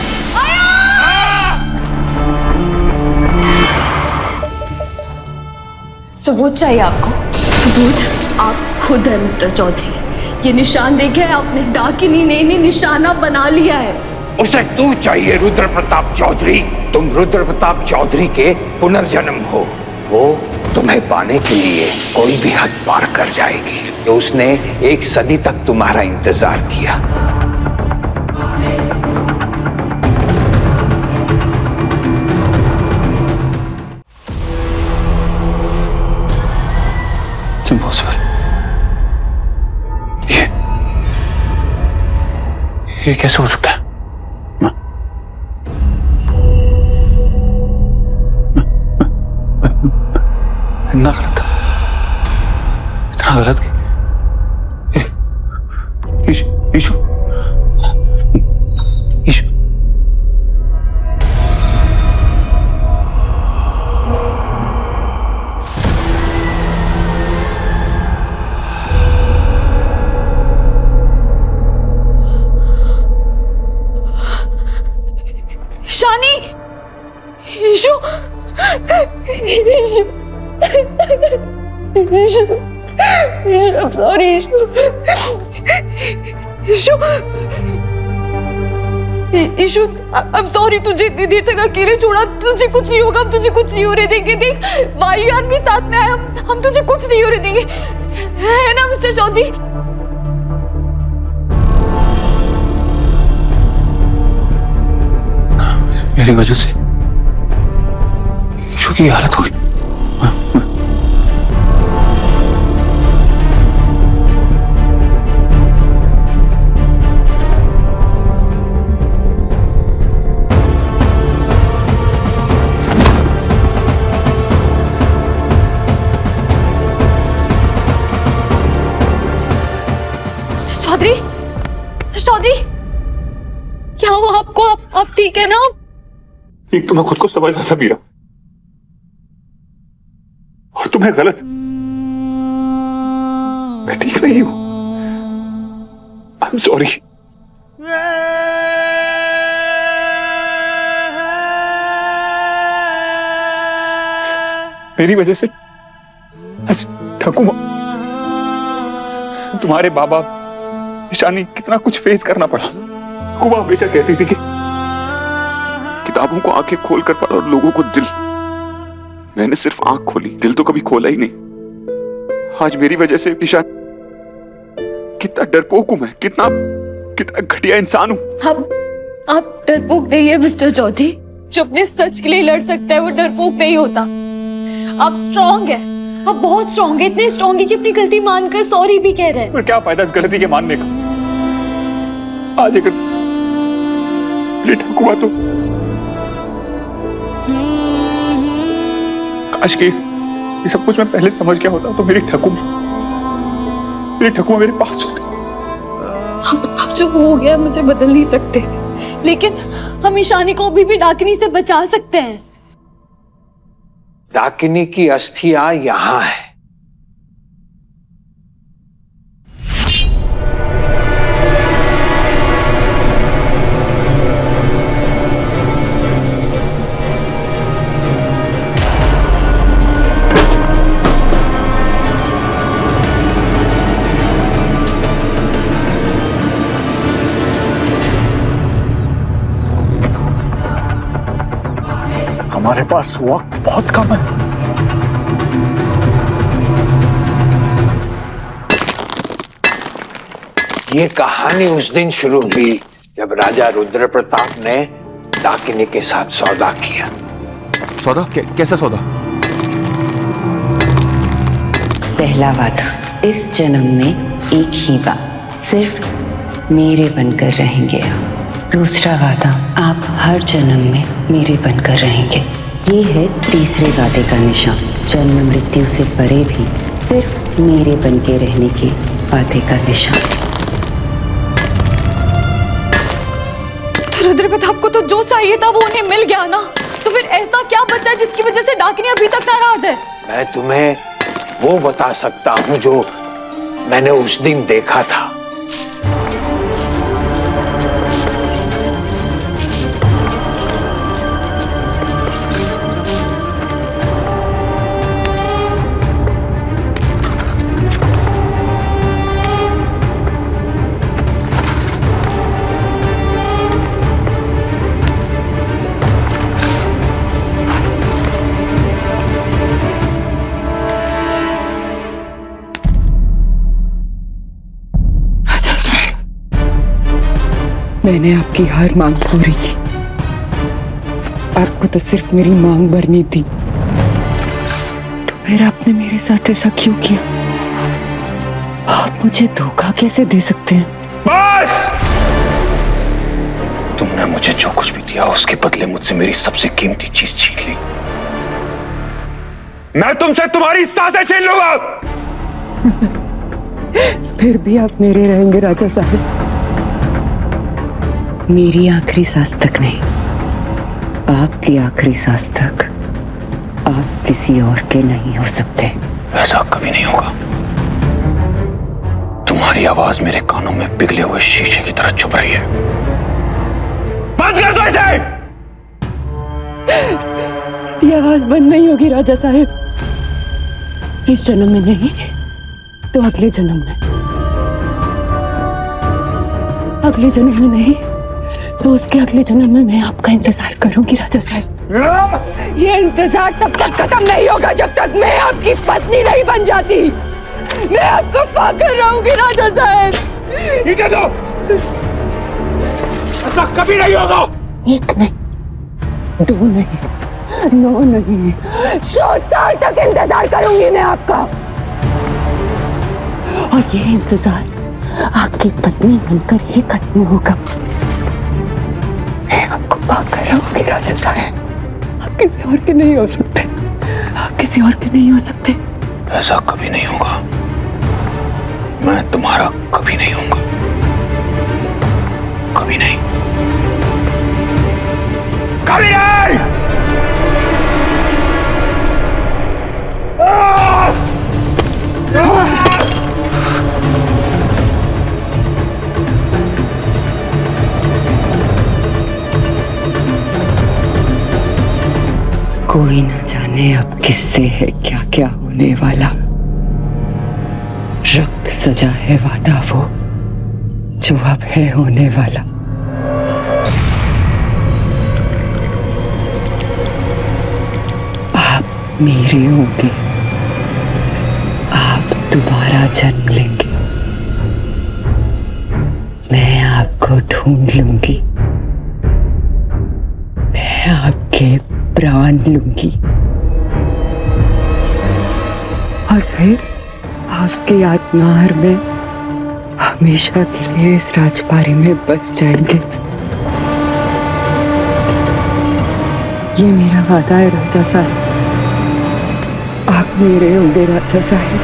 सबूत चाहिए आपको? सबूत आप खुद है मिस्टर चौधरी। ये निशान देखे आपने? डाकिनी ने इन्हें निशाना बना लिया है। उसे तू चाहिए रुद्र प्रताप चौधरी। तुम रुद्र प्रताप चौधरी के पुनर्जन्म हो। वो तुम्हें पाने के लिए कोई भी हद पार कर जाएगी। तो उसने 1 सदी तक तुम्हारा इंतजार किया। इम्पॉसिबल। ये कैसे हो सकता है? इतना गलत, इतना गलत कि ईशु ईशु शानी, Ishu, Ishu, Ishu, I'm sorry, Ishu, Ishu, Ishu, I'm sorry, तुझे इतनी देर तक अकेले छोड़ा। तुझे कुछ नहीं होगा, हम तुझे कुछ नहीं होने देंगे। देख, वायुयान भी साथ में आया, हम तुझे कुछ नहीं होने देंगे, है ना मिस्टर चौधरी? मेरी वजह से ईशु की हालत हो गई। चौधरी, चौधरी, क्या हुआ आपको? आप ठीक है ना? एक तो मैं खुद को समझ रहा था मीरा, और तुम्हें गलत। मैं ठीक नहीं हूं। आई एम सॉरी। मेरी वजह से आज ठकुमा, तुम्हारे बाबा, ईशानी, कितना कुछ फेस करना पड़ा। कुबा हमेशा कहती थी कि किताबों को आंखें खोल कर पढ़ो और लोगों को दिल। मैंने सिर्फ आंख खोली, दिल तो कभी खोला ही नहीं। आज मेरी वजह से ईशान, कितना डरपोक हूं मैं, कितना कितना घटिया इंसान हूं। आप डरपोक नहीं है मिस्टर चौधरी। जो अपने सच के लिए लड़ सकता है वो डरपोक नहीं होता। आप स्ट्रांग है, आप बहुत स्ट्रांग है, इतने स्ट्रांग है कि अपनी गलती मानकर सॉरी भी कह रहे हैं। पर क्या फायदा इस गलती के मानने का? आज अगर ठकुआ तो काश के ये सब कुछ मैं पहले समझ गया होता तो मेरी ठकुआ मेरे पास होती। अब जो हो गया हम उसे बदल नहीं सकते, लेकिन हम ईशानी को अभी भी डाकिनी से बचा सकते हैं। डाकिनी की अस्थियां यहां है। हमारे पास वक्त बहुत कम है। ये कहानी उस दिन शुरू हुई जब राजा रुद्र प्रताप ने डाकिनी के साथ सौदा किया। सौदा? कैसा सौदा? पहला वादा, इस जन्म में एक ही बात, सिर्फ मेरे बनकर रहेंगे आप। दूसरा वादा, आप हर जन्म में मेरे बनकर रहेंगे। ये है तीसरे वादे का निशान, जन्म मृत्यु से परे भी सिर्फ मेरे बनके रहने के वादे का निशान। तो रुद्र प्रताप को तो जो चाहिए था वो उन्हें मिल गया ना, तो फिर ऐसा क्या बचा जिसकी वजह से डाकिनी अभी तक नाराज है? मैं तुम्हें वो बता सकता हूं जो मैंने उस दिन देखा था। मैंने आपकी हर मांग पूरी की। आपको तो सिर्फ मेरी मांग भरनी थी, तो फिर आपने मेरे साथ ऐसा क्यों किया? आप मुझे धोखा कैसे दे सकते हैं? बस! तुमने मुझे जो कुछ भी दिया उसके बदले मुझसे मेरी सबसे कीमती चीज छीन ली। मैं तुमसे तुम्हारी सांसें छीन लूंगा। फिर भी आप मेरे रहेंगे राजा साहब। मेरी आखिरी सांस तक नहीं, आपकी आखिरी सांस तक आप किसी और के नहीं हो सकते। ऐसा कभी नहीं होगा। तुम्हारी आवाज मेरे कानों में पिघले हुए शीशे की तरह चुभ रही है। बंद कर दो इसे! ये आवाज बंद नहीं होगी राजा साहब। इस जन्म में नहीं तो अगले जन्म में। अगले जन्म में नहीं तो उसके अगले जन्म में मैं आपका इंतजार करूंगी राजा साहब। ये इंतजार तब तक खत्म नहीं होगा जब तक मैं आपकी पत्नी नहीं बन जाती। मैं आपको पाकर रहूंगी राजा साहब। नीचे दो! ऐसा कभी नहीं होगा। एक नहीं, दो नहीं, 9 नहीं, 100 साल तक इंतजार करूंगी मैं आपका। और ये इंतजार आपकी पत्नी बनकर ही खत्म होगा। मैं आपको पाकर रहूंगी राजा साहब। आप किसी और के नहीं हो सकते। आप किसी और के नहीं हो सकते। ऐसा कभी नहीं होगा। मैं तुम्हारा कभी नहीं होऊंगा। कभी नहीं। कभी नहीं! कोई न जाने अब किससे है क्या क्या होने वाला। रक्त सजा है वादा वो जो अब है होने वाला। आप मेरे होंगे, आप दोबारा जन्म लेंगे। मैं आपको ढूंढ लूंगी, मैं आपके प्राण लूंगी और फिर आपकी आत्मार में हमेशा के लिए इस राजपारी में बस जाएंगे। ये मेरा वादा है राजा साहब। आप मेरे होंगे राजा साहब।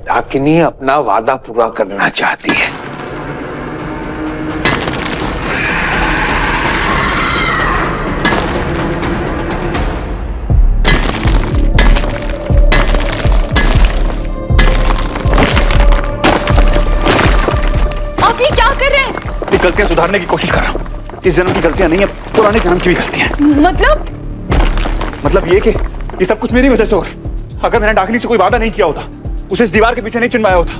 डाकिनी अपना वादा पूरा करना चाहती है। आप ये क्या कर रहे हैं? ये गलतियां सुधारने की कोशिश कर रहा हूँ। इस जन्म की गलतियां नहीं है, पुराने जन्म की भी गलतियां हैं। मतलब ये कि ये सब कुछ मेरी वजह से हो रहा है। अगर मैंने डाकिनी से कोई वादा नहीं किया होता, उसे इस दीवार के पीछे नहीं चिनवाया होता,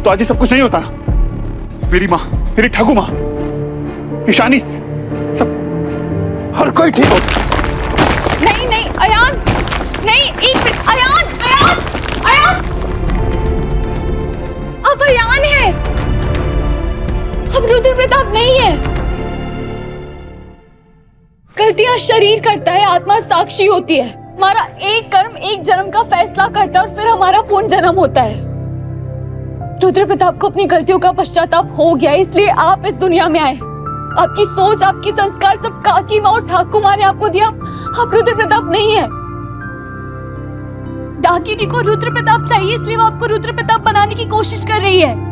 तो आज ये सब कुछ नहीं होता ना। मेरी माँ, मेरी ठाकू माँ, ईशानी, सब हर कोई ठीक होता। नहीं नहीं अयान, नहीं एक मिनट। अयान अयान अयान, अब अयान है, अब रुद्र प्रताप नहीं है। गलतियां शरीर करता है, आत्मा साक्षी होती है। हमारा एक कर्म एक जन्म का फैसला करता है और फिर हमारा पूर्ण जन्म होता है। रुद्र प्रताप को अपनी गलतियों का पश्चाताप हो गया, इसलिए आप इस दुनिया में आए। आपकी सोच, आपकी संस्कार सब काकी माँ और ठाकुर माँ ने आपको दिया। आप रुद्र प्रताप नहीं है। डाकिनी को रुद्र प्रताप चाहिए, इसलिए वो आपको रुद्र प्रताप बनाने की कोशिश कर रही है।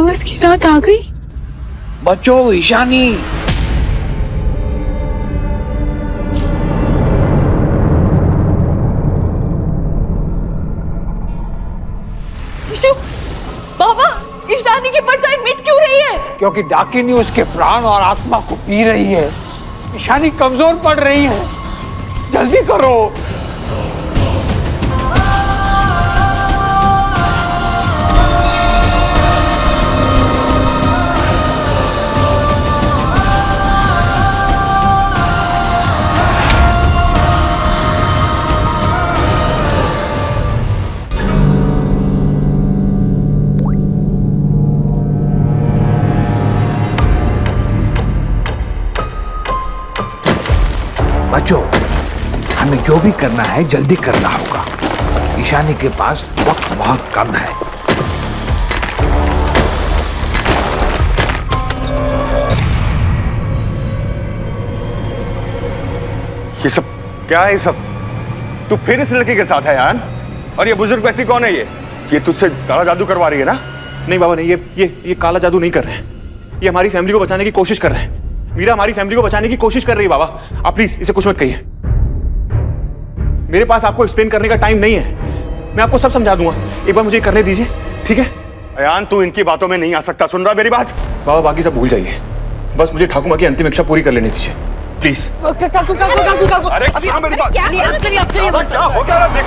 बस की रात आ गई। बचो ईशानी। बाबा, ईशानी की परछाई मिट क्यों रही है? क्योंकि डाकिनी उसके प्राण और आत्मा को पी रही है। ईशानी कमजोर पड़ रही है, जल्दी करो। बच्चों, हमें जो भी करना है जल्दी करना होगा। ईशानी के पास वक्त बहुत कम है। ये सब क्या है? ये सब तू फिर इस लड़की के साथ है यार? और ये बुजुर्ग व्यक्ति कौन है? ये तुझसे काला जादू करवा रही है ना? नहीं बाबा नहीं, ये काला जादू नहीं कर रहे हैं। ये हमारी फैमिली को बचाने की कोशिश कर रहे हैं। मीरा हमारी फैमिली को बचाने की कोशिश कर रही है बाबा। आप प्लीज इसे कुछ मत कहिए। मेरे पास आपको एक्सप्लेन करने का टाइम नहीं है। मैं आपको सब समझा दूंगा, एक बार मुझे करने दीजिए, ठीक है? अयान, तू इनकी बातों में नहीं आ सकता। सुन रहा मेरी बात? बाबा बाकी सब भूल जाइए, बस मुझे ठाकुर माँ की अंतिम इच्छा पूरी कर लेने दीजिए प्लीज। अरे अभी मेरी बात। क्या हो क्या रहा? देख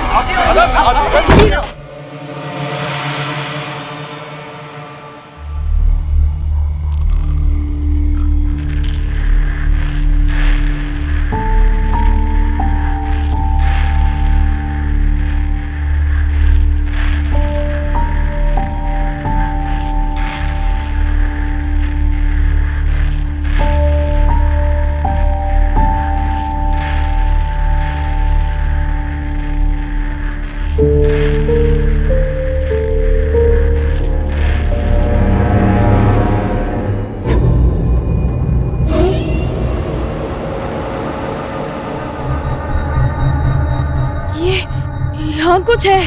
यहाँ कुछ है,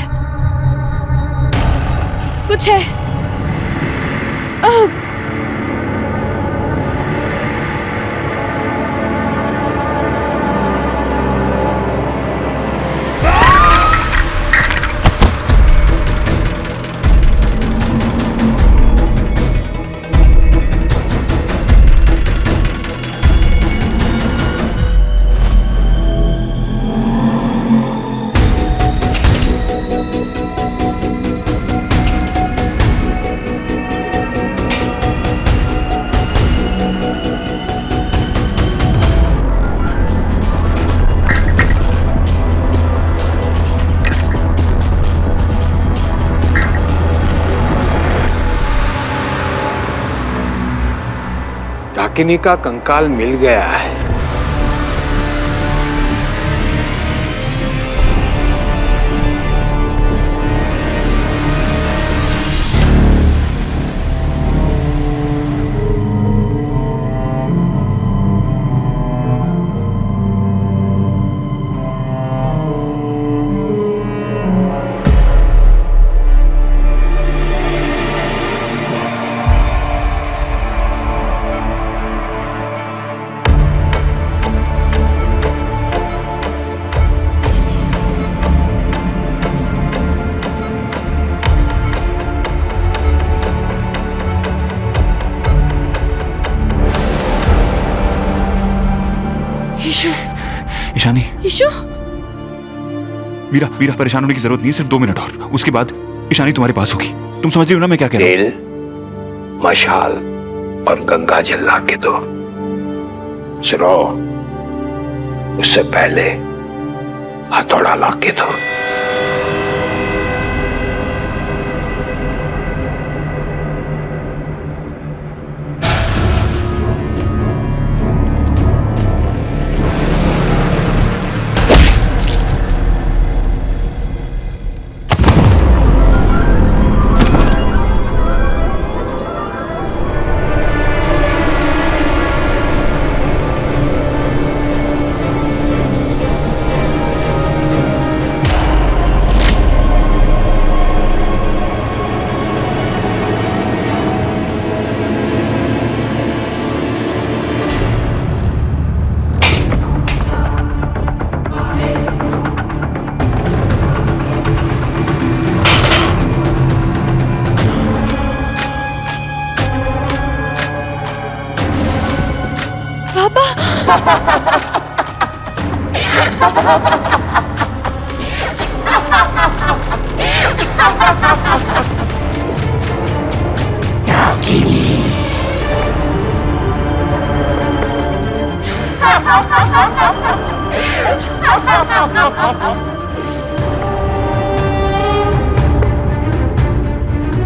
कुछ है। डाकिनी का कंकाल मिल गया है। ईशानी, ईशु, वीरा वीरा परेशान होने की जरूरत नहीं है, सिर्फ 2 मिनट और उसके बाद ईशानी तुम्हारे पास होगी। तुम समझ रही हो ना मैं क्या कह रहा हूँ? तेल, मशाल और गंगा जल ला के दो। सुनो, उससे पहले हथौड़ा ला के दो।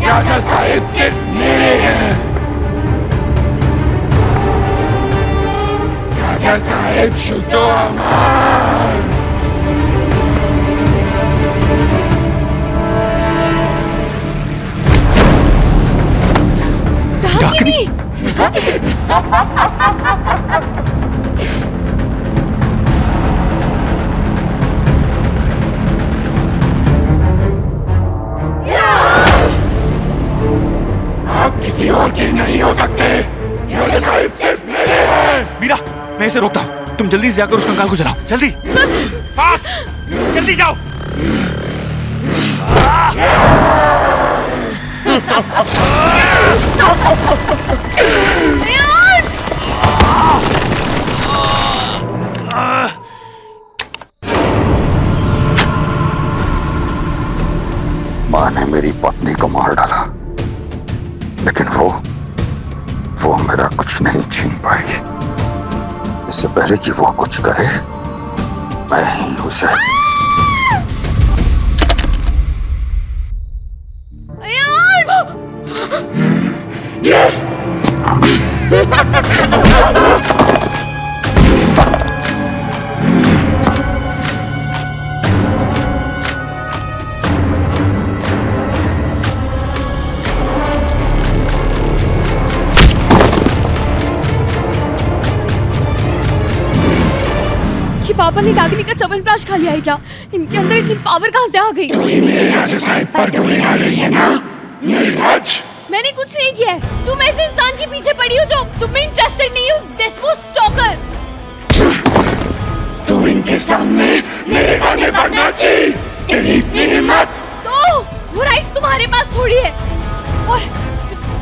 राजा साहेब सिर्फ मेरे हैं। राजा साहेब शुद्ध अमर। डाकिनी। आप किसी और के नहीं हो सकते। राजा साहिब सिर्फ मेरे हैं। मीरा, मैं इसे रोकता हूँ। तुम जल्दी से जाकर उस कंकाल को जलाओ, जल्दी। फास्ट, जल्दी जाओ। माँ ने मेरी पत्नी को मार डाला, लेकिन वो मेरा कुछ नहीं छीन पाएगी। इससे पहले कि वो कुछ करे, मैं ही उसे पापा ने डाकिनी का च्यवनप्राश खा लिया है क्या? इनके अंदर इतनी पावर कहाँ से आ गई? तू ही मेरे राजा साहिब पर गोली डाल रही है ना? निर्लज्ज। मैंने कुछ नहीं किया है। तुम ऐसे इंसान के पीछे पड़ी हो जो तुम में इंटरेस्टेड नहीं हो। डेस्पो स्टॉकर। तू इनके सामने मेरे गाने पर नाची। तेरी इतनी हिम्मत। तो वो राइट्स तुम्हारे पास थोड़ी है। और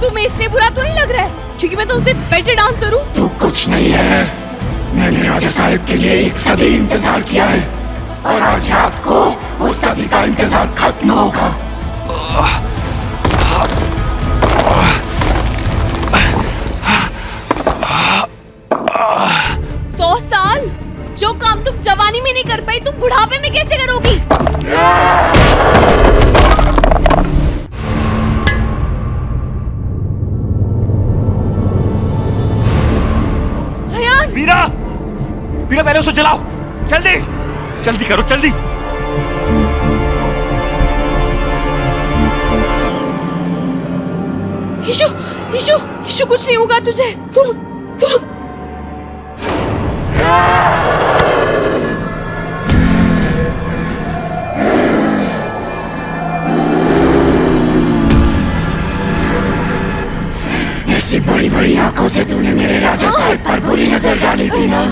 तुम्हें इसलिए बुरा तो नहीं लग रहा है क्योंकि मैं तुमसे बेटर डांसर हूँ? तू कुछ नहीं है। मैंने राजा साहिब के लिए 1 सदी इंतजार किया है और आज रात को उस सदी का इंतजार खत्म होगा। 100 साल? जो काम तुम जवानी में नहीं कर पाई तुम बुढ़ापे में कैसे करोगी? मीरा, मीरा पहले उसे जलाओ, जल्दी जल्दी करो, जल्दी। हिशु, हिशु, हिशु कुछ नहीं होगा तुझे। तुम ऐसी बड़ी बड़ी आंखों से तूने मेरे राजा साहिब पर बुरी नजर डाली थी ना?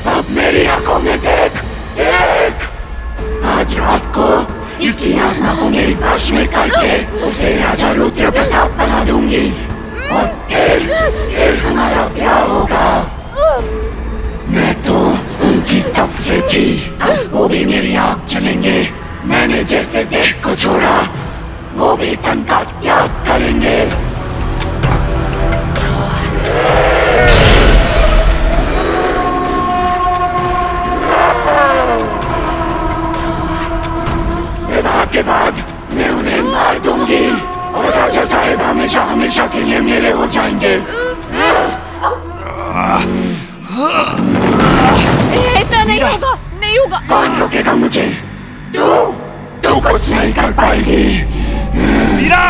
अब मेरी आंखों में देख, देख। आज रात को इसकी आत्मा को मेरी वश में करके उसे राजा रुद्र प्रताप बना दूंगी और फिर हमारा ब्याह होगा। मैं तो उनकी तब से थी, अब वो भी मेरी आग चलेंगे। मैंने जैसे देह को छोड़ा वो भी तन का त्याग करेंगे। विवाह के बाद मैं उन्हें मार दूंगी और राजा साहिब हमेशा हमेशा के लिए मेरे हो जाएंगे। ऐसा नहीं होगा, नहीं होगा। कौन रोकेगा मुझे? तू कुछ नहीं कर पाएगी। Meera!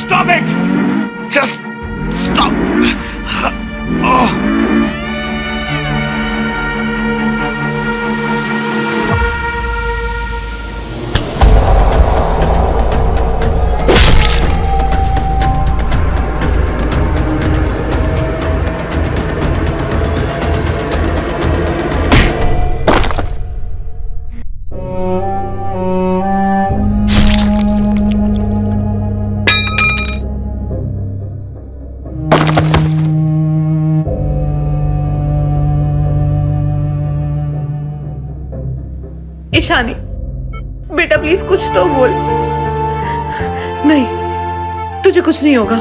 Stop it! Just stop! बेटा प्लीज कुछ तो बोल। नहीं, तुझे कुछ नहीं होगा।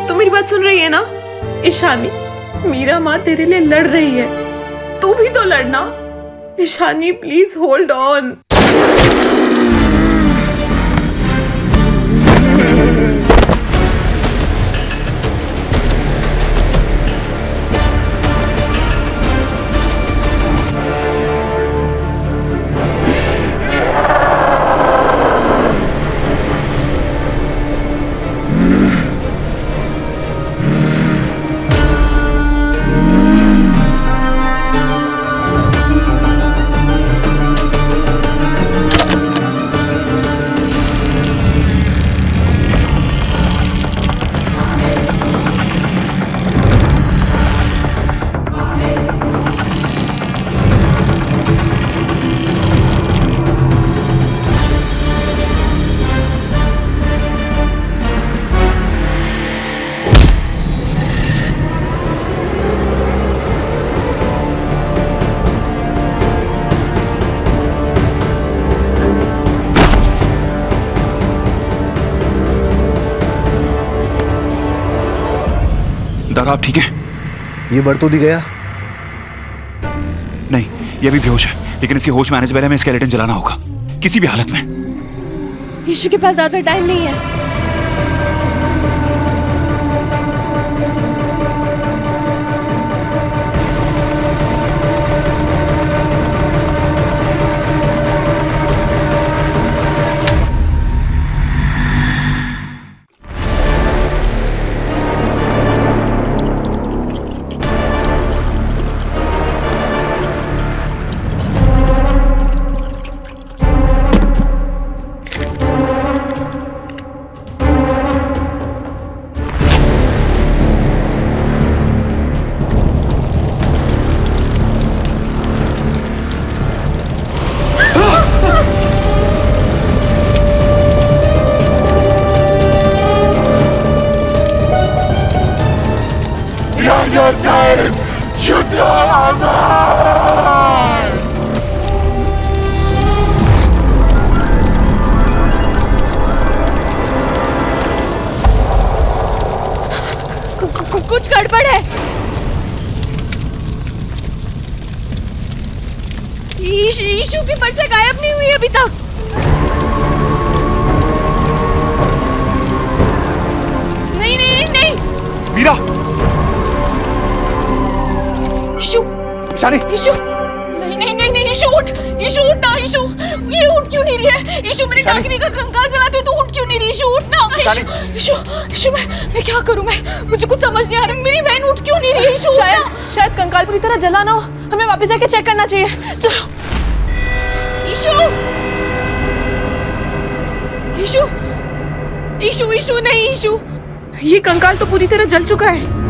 तू मेरी बात सुन रही है ना ईशानी? मीरा माँ तेरे लिए लड़ रही है, तू भी तो लड़ना। Ishani please hold on. दादा आप ठीक हैं? ये बढ़ तो दी गया? नहीं, ये अभी बेहोश है, लेकिन इसके होश में आने से पहले हमें स्केलेटन जलाना होगा किसी भी हालत में। यीशु के पास ज्यादा टाइम नहीं है। कुछ गड़बड़ है। यीशु की पर्चा गायब नहीं हुई अभी तक। नहीं नहीं नहीं नहीं। मीरा। यीशु। शानी। यीशु। नहीं नहीं नहीं नहीं यीशु उठ। यीशु उठ ना यीशु। ये उठ क्यों नहीं रही है? यीशु मेरे डाकिनी का कंकाल जलाते हो तो उठ क्यों नहीं रही? यीशु उठ ना। यीशु यीशु मैं क्या करूं? मुझे कुछ समझ नहीं आ रहा। मेरी बहन उठ क्यों नहीं रही है? यीशु शायद कंकाल पूरी तरह जला ना हो। हमें वापस जाके चेक करना चाहिए। चलो। यीशु यीशु यीशु यीशु नहीं यीशु। ये कंकाल तो पूरी तरह जल चुका है।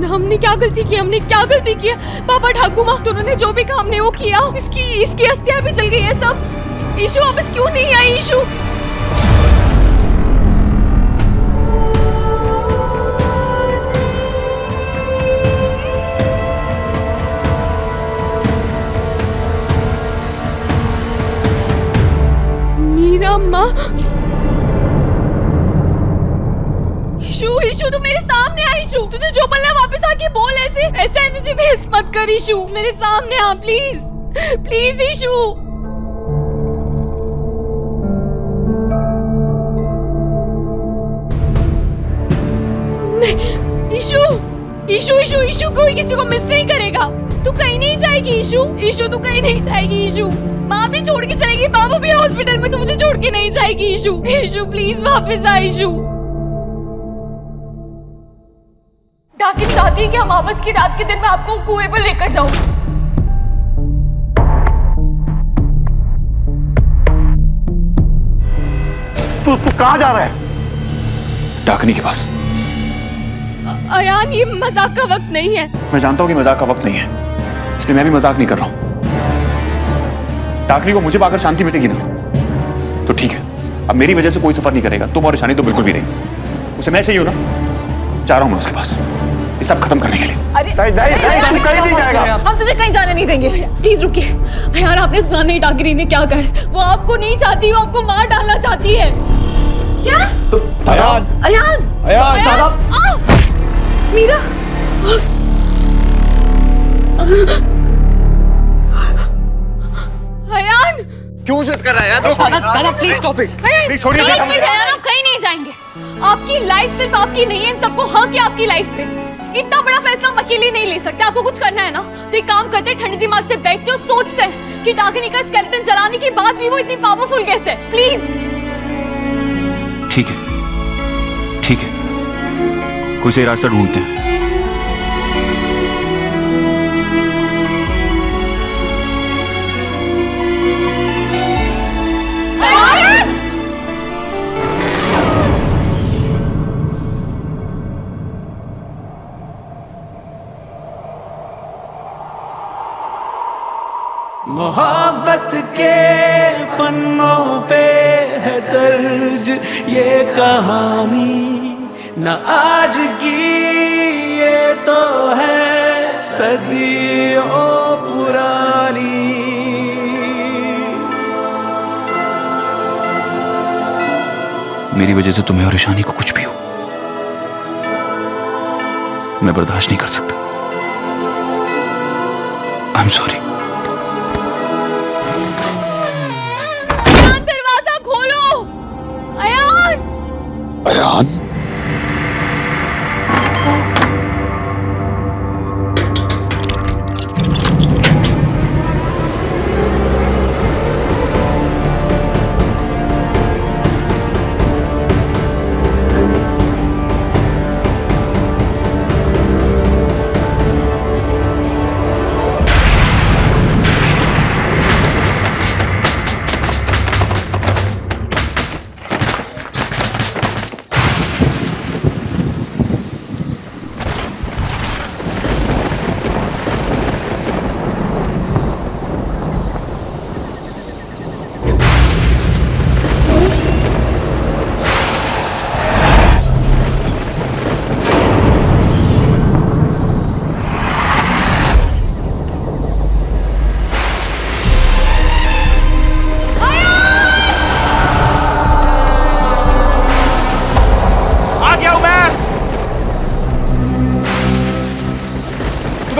हमने क्या गलती की? हमने क्या गलती की? पापा ठाकुर माँ दोनों ने जो भी काम ने वो किया, इसकी अस्थियां भी जल गई है सब। यीशु वापस क्यों नहीं आई? यीशु मीरा माँ। यीशु तू मेरे सामने आ। यीशु तुझे जो बोलना है वापस आके बोल। ऐसे एनर्जी वेस्ट मत कर। यीशु मेरे सामने आ प्लीज प्लीज। यीशु यीशु यीशु यीशु यीशु कोई किसी को मिस नहीं करेगा। तू कहीं नहीं जाएगी यीशु। यीशु तू कहीं नहीं जाएगी यीशु। माँ भी छोड़ के चलेगी, बाबू भी हॉस्पिटल में, तू मुझे छोड़ के नहीं जाएगी यीशु। यीशु प्लीज वापस आ यीशु। डाकिन चाहती है कि हम वापस की रात के दिन में आपको कुएं पर लेकर जाऊं। तू कहाँ जा रहा है? डाकनी के पास। अयान ये मजाक का वक्त नहीं है। मैं जानता हूँ कि मजाक का वक्त नहीं है, इसलिए मैं भी मजाक नहीं कर रहा हूँ। डाकनी को मुझे पाकर शांति मिलेगी ना तो ठीक है। अब मेरी वजह से कोई सफर नहीं करेगा, तुम और ईशानी तो बिल्कुल भी नहीं। उसे मैं चाहिए हूं ना, जा रहा हूं मैं उसके पास। ये सब खत्म करने के लिए। अरे नहीं, तू कहीं नहीं जाएगा। हम तुझे कहीं जाने नहीं देंगे। प्लीज रुकिए यार, आपने सुना नहीं टाकरी ने क्या कहा है? वो आपको नहीं चाहती, वो आपको मार डालना चाहती है। क्या? अयान, अयान, अयान, दादा, मीरा, अयान, क्यों जिद कर रहा है यार? दादा प्लीज स्टॉप इट। नहीं, छोड़िए। एक मिनट अयान, आप कहीं नहीं जाएंगे। आपकी लाइफ सिर्फ आपकी नहीं है, इन सबको हक है आपकी लाइफ पे। इतना बड़ा फैसला हम अकेले नहीं ले सकते। आपको कुछ करना है ना तो एक काम करते हैं, ठंडे दिमाग से बैठते और सोचते हैं कि डाकिनी का स्केलेटन जलाने के बाद भी वो इतनी पावरफुल कैसे है। प्लीज। ठीक है, ठीक है, कोई सही रास्ता ढूंढते हैं। मोहब्बत के पन्नों पे है दर्ज ये कहानी, न आज की ये तो है सदियों पुरानी। मेरी वजह से तुम्हें और ईशानी को कुछ भी हो, मैं बर्दाश्त नहीं कर सकता। आई एम सॉरी। दरवाजा खोलो। अयान, अयान,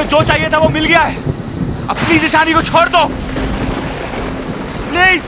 जो चाहिए था वो मिल गया है। अब प्लीज ईशानी को छोड़ दो, प्लीज।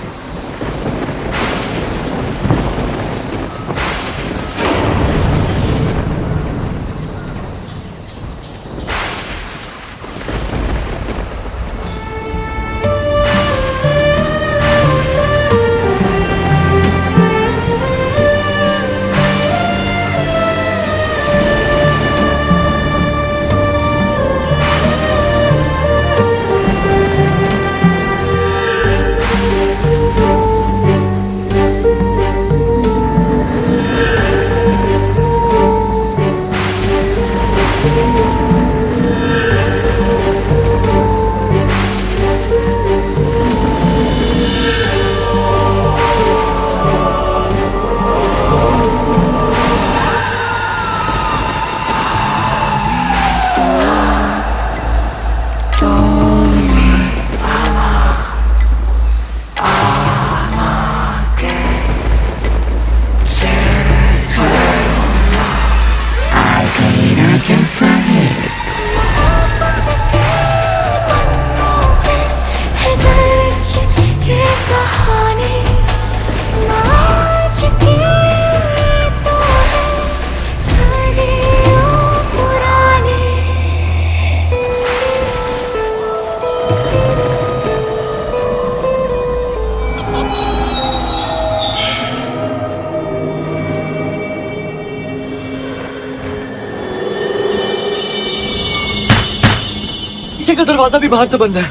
पीछे का दरवाजा भी बाहर से बंद है।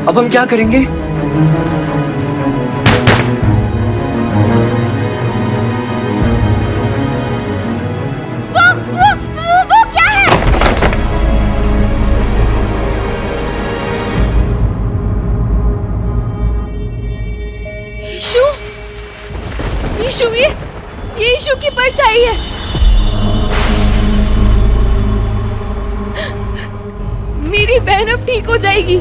अब हम क्या करेंगे? वो क्या है? ईशु, ईशु, ये ईशु की परछाई है। मेरी बहन अब ठीक हो जाएगी।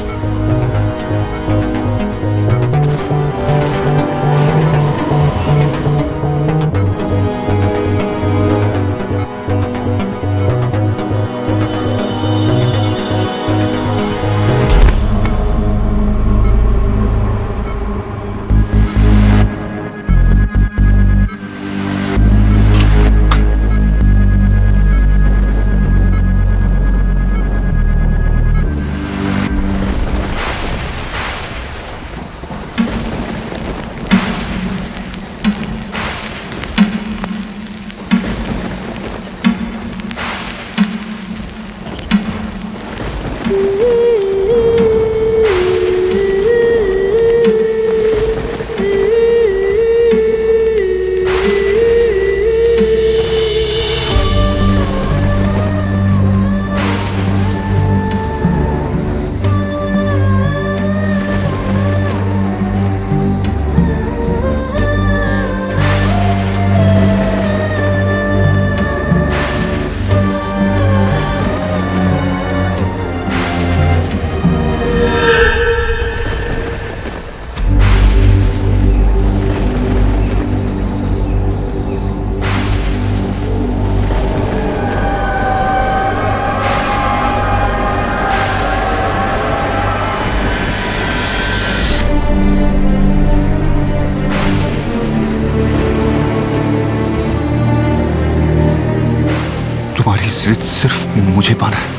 तुम्हारी जिद सिर्फ मुझे पाना है।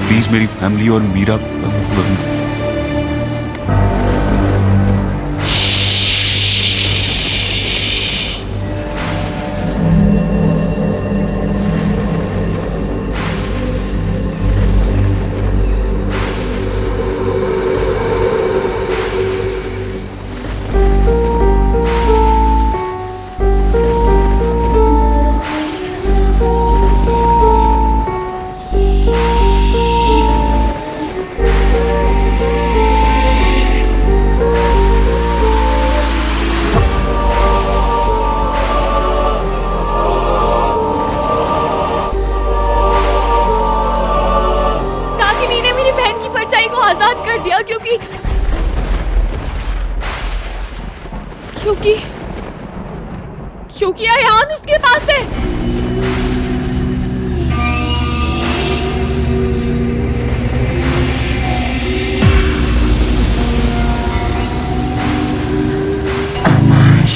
प्लीज मेरी फैमिली और मीरा क्योंकि अयान उसके पास है। अमर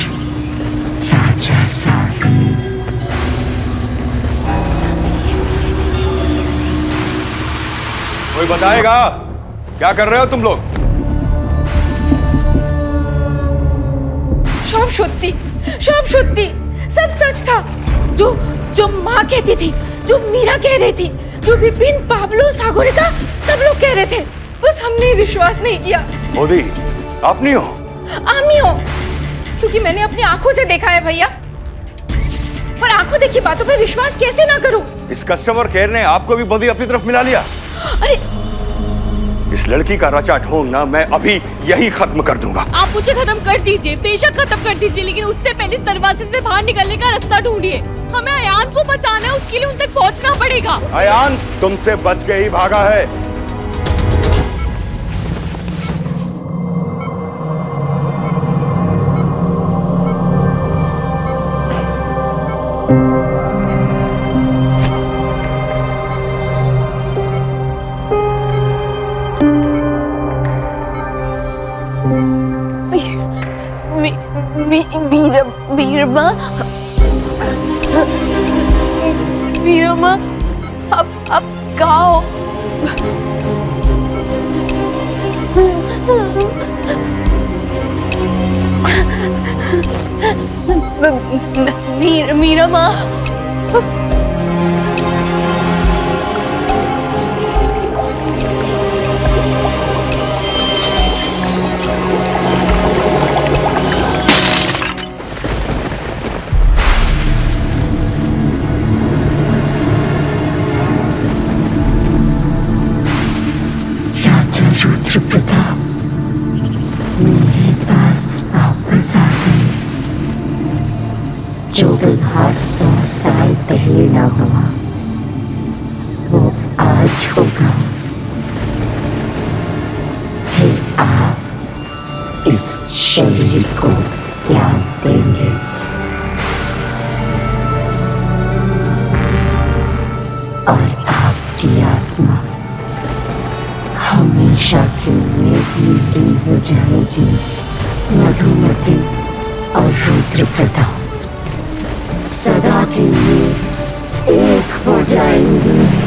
राजा साहब, कोई बताएगा क्या कर रहे हो तुम लोग? सब सत्य, सब सच था। जो माँ कहती थी, जो मीरा कह रही थी, जो विपिन, पाब्लो, सागरिका सब लोग कह रहे थे, बस हमने विश्वास नहीं किया। मोदी आप नहीं हो? आमी हो, क्योंकि मैंने अपनी आंखों से देखा है भैया। पर आंखों देखी बातों पे विश्वास कैसे ना करूं? इस कस्टमर केयर ने आपको भी मोदी अपनी तरफ मिला लिया। अरे इस लड़की का रचा ढोंग ना मैं अभी यही खत्म कर दूंगा। आप मुझे खत्म कर दीजिए, बेशक खत्म कर दीजिए, लेकिन उससे पहले इस दरवाजे से बाहर निकलने का रास्ता ढूंढिए। हमें अयान को बचाना है, उसके लिए उन तक पहुंचना पड़ेगा। अयान तुमसे बच के ही भागा है। मीरा, अब कहाँ हो? मीरा माँ, रुद्र प्रताप मेरे पास वापस आ गए। जो विवाह 100 साल पहले ना हुआ आज होगा, फिर आप इस शरीर को त्याग देंगे। और आपकी आत्मा हमेशा के लिए विलीन हो जाएगी। मधुमती और रुद्र प्रताप सदा के लिए एक हो जाएंगे।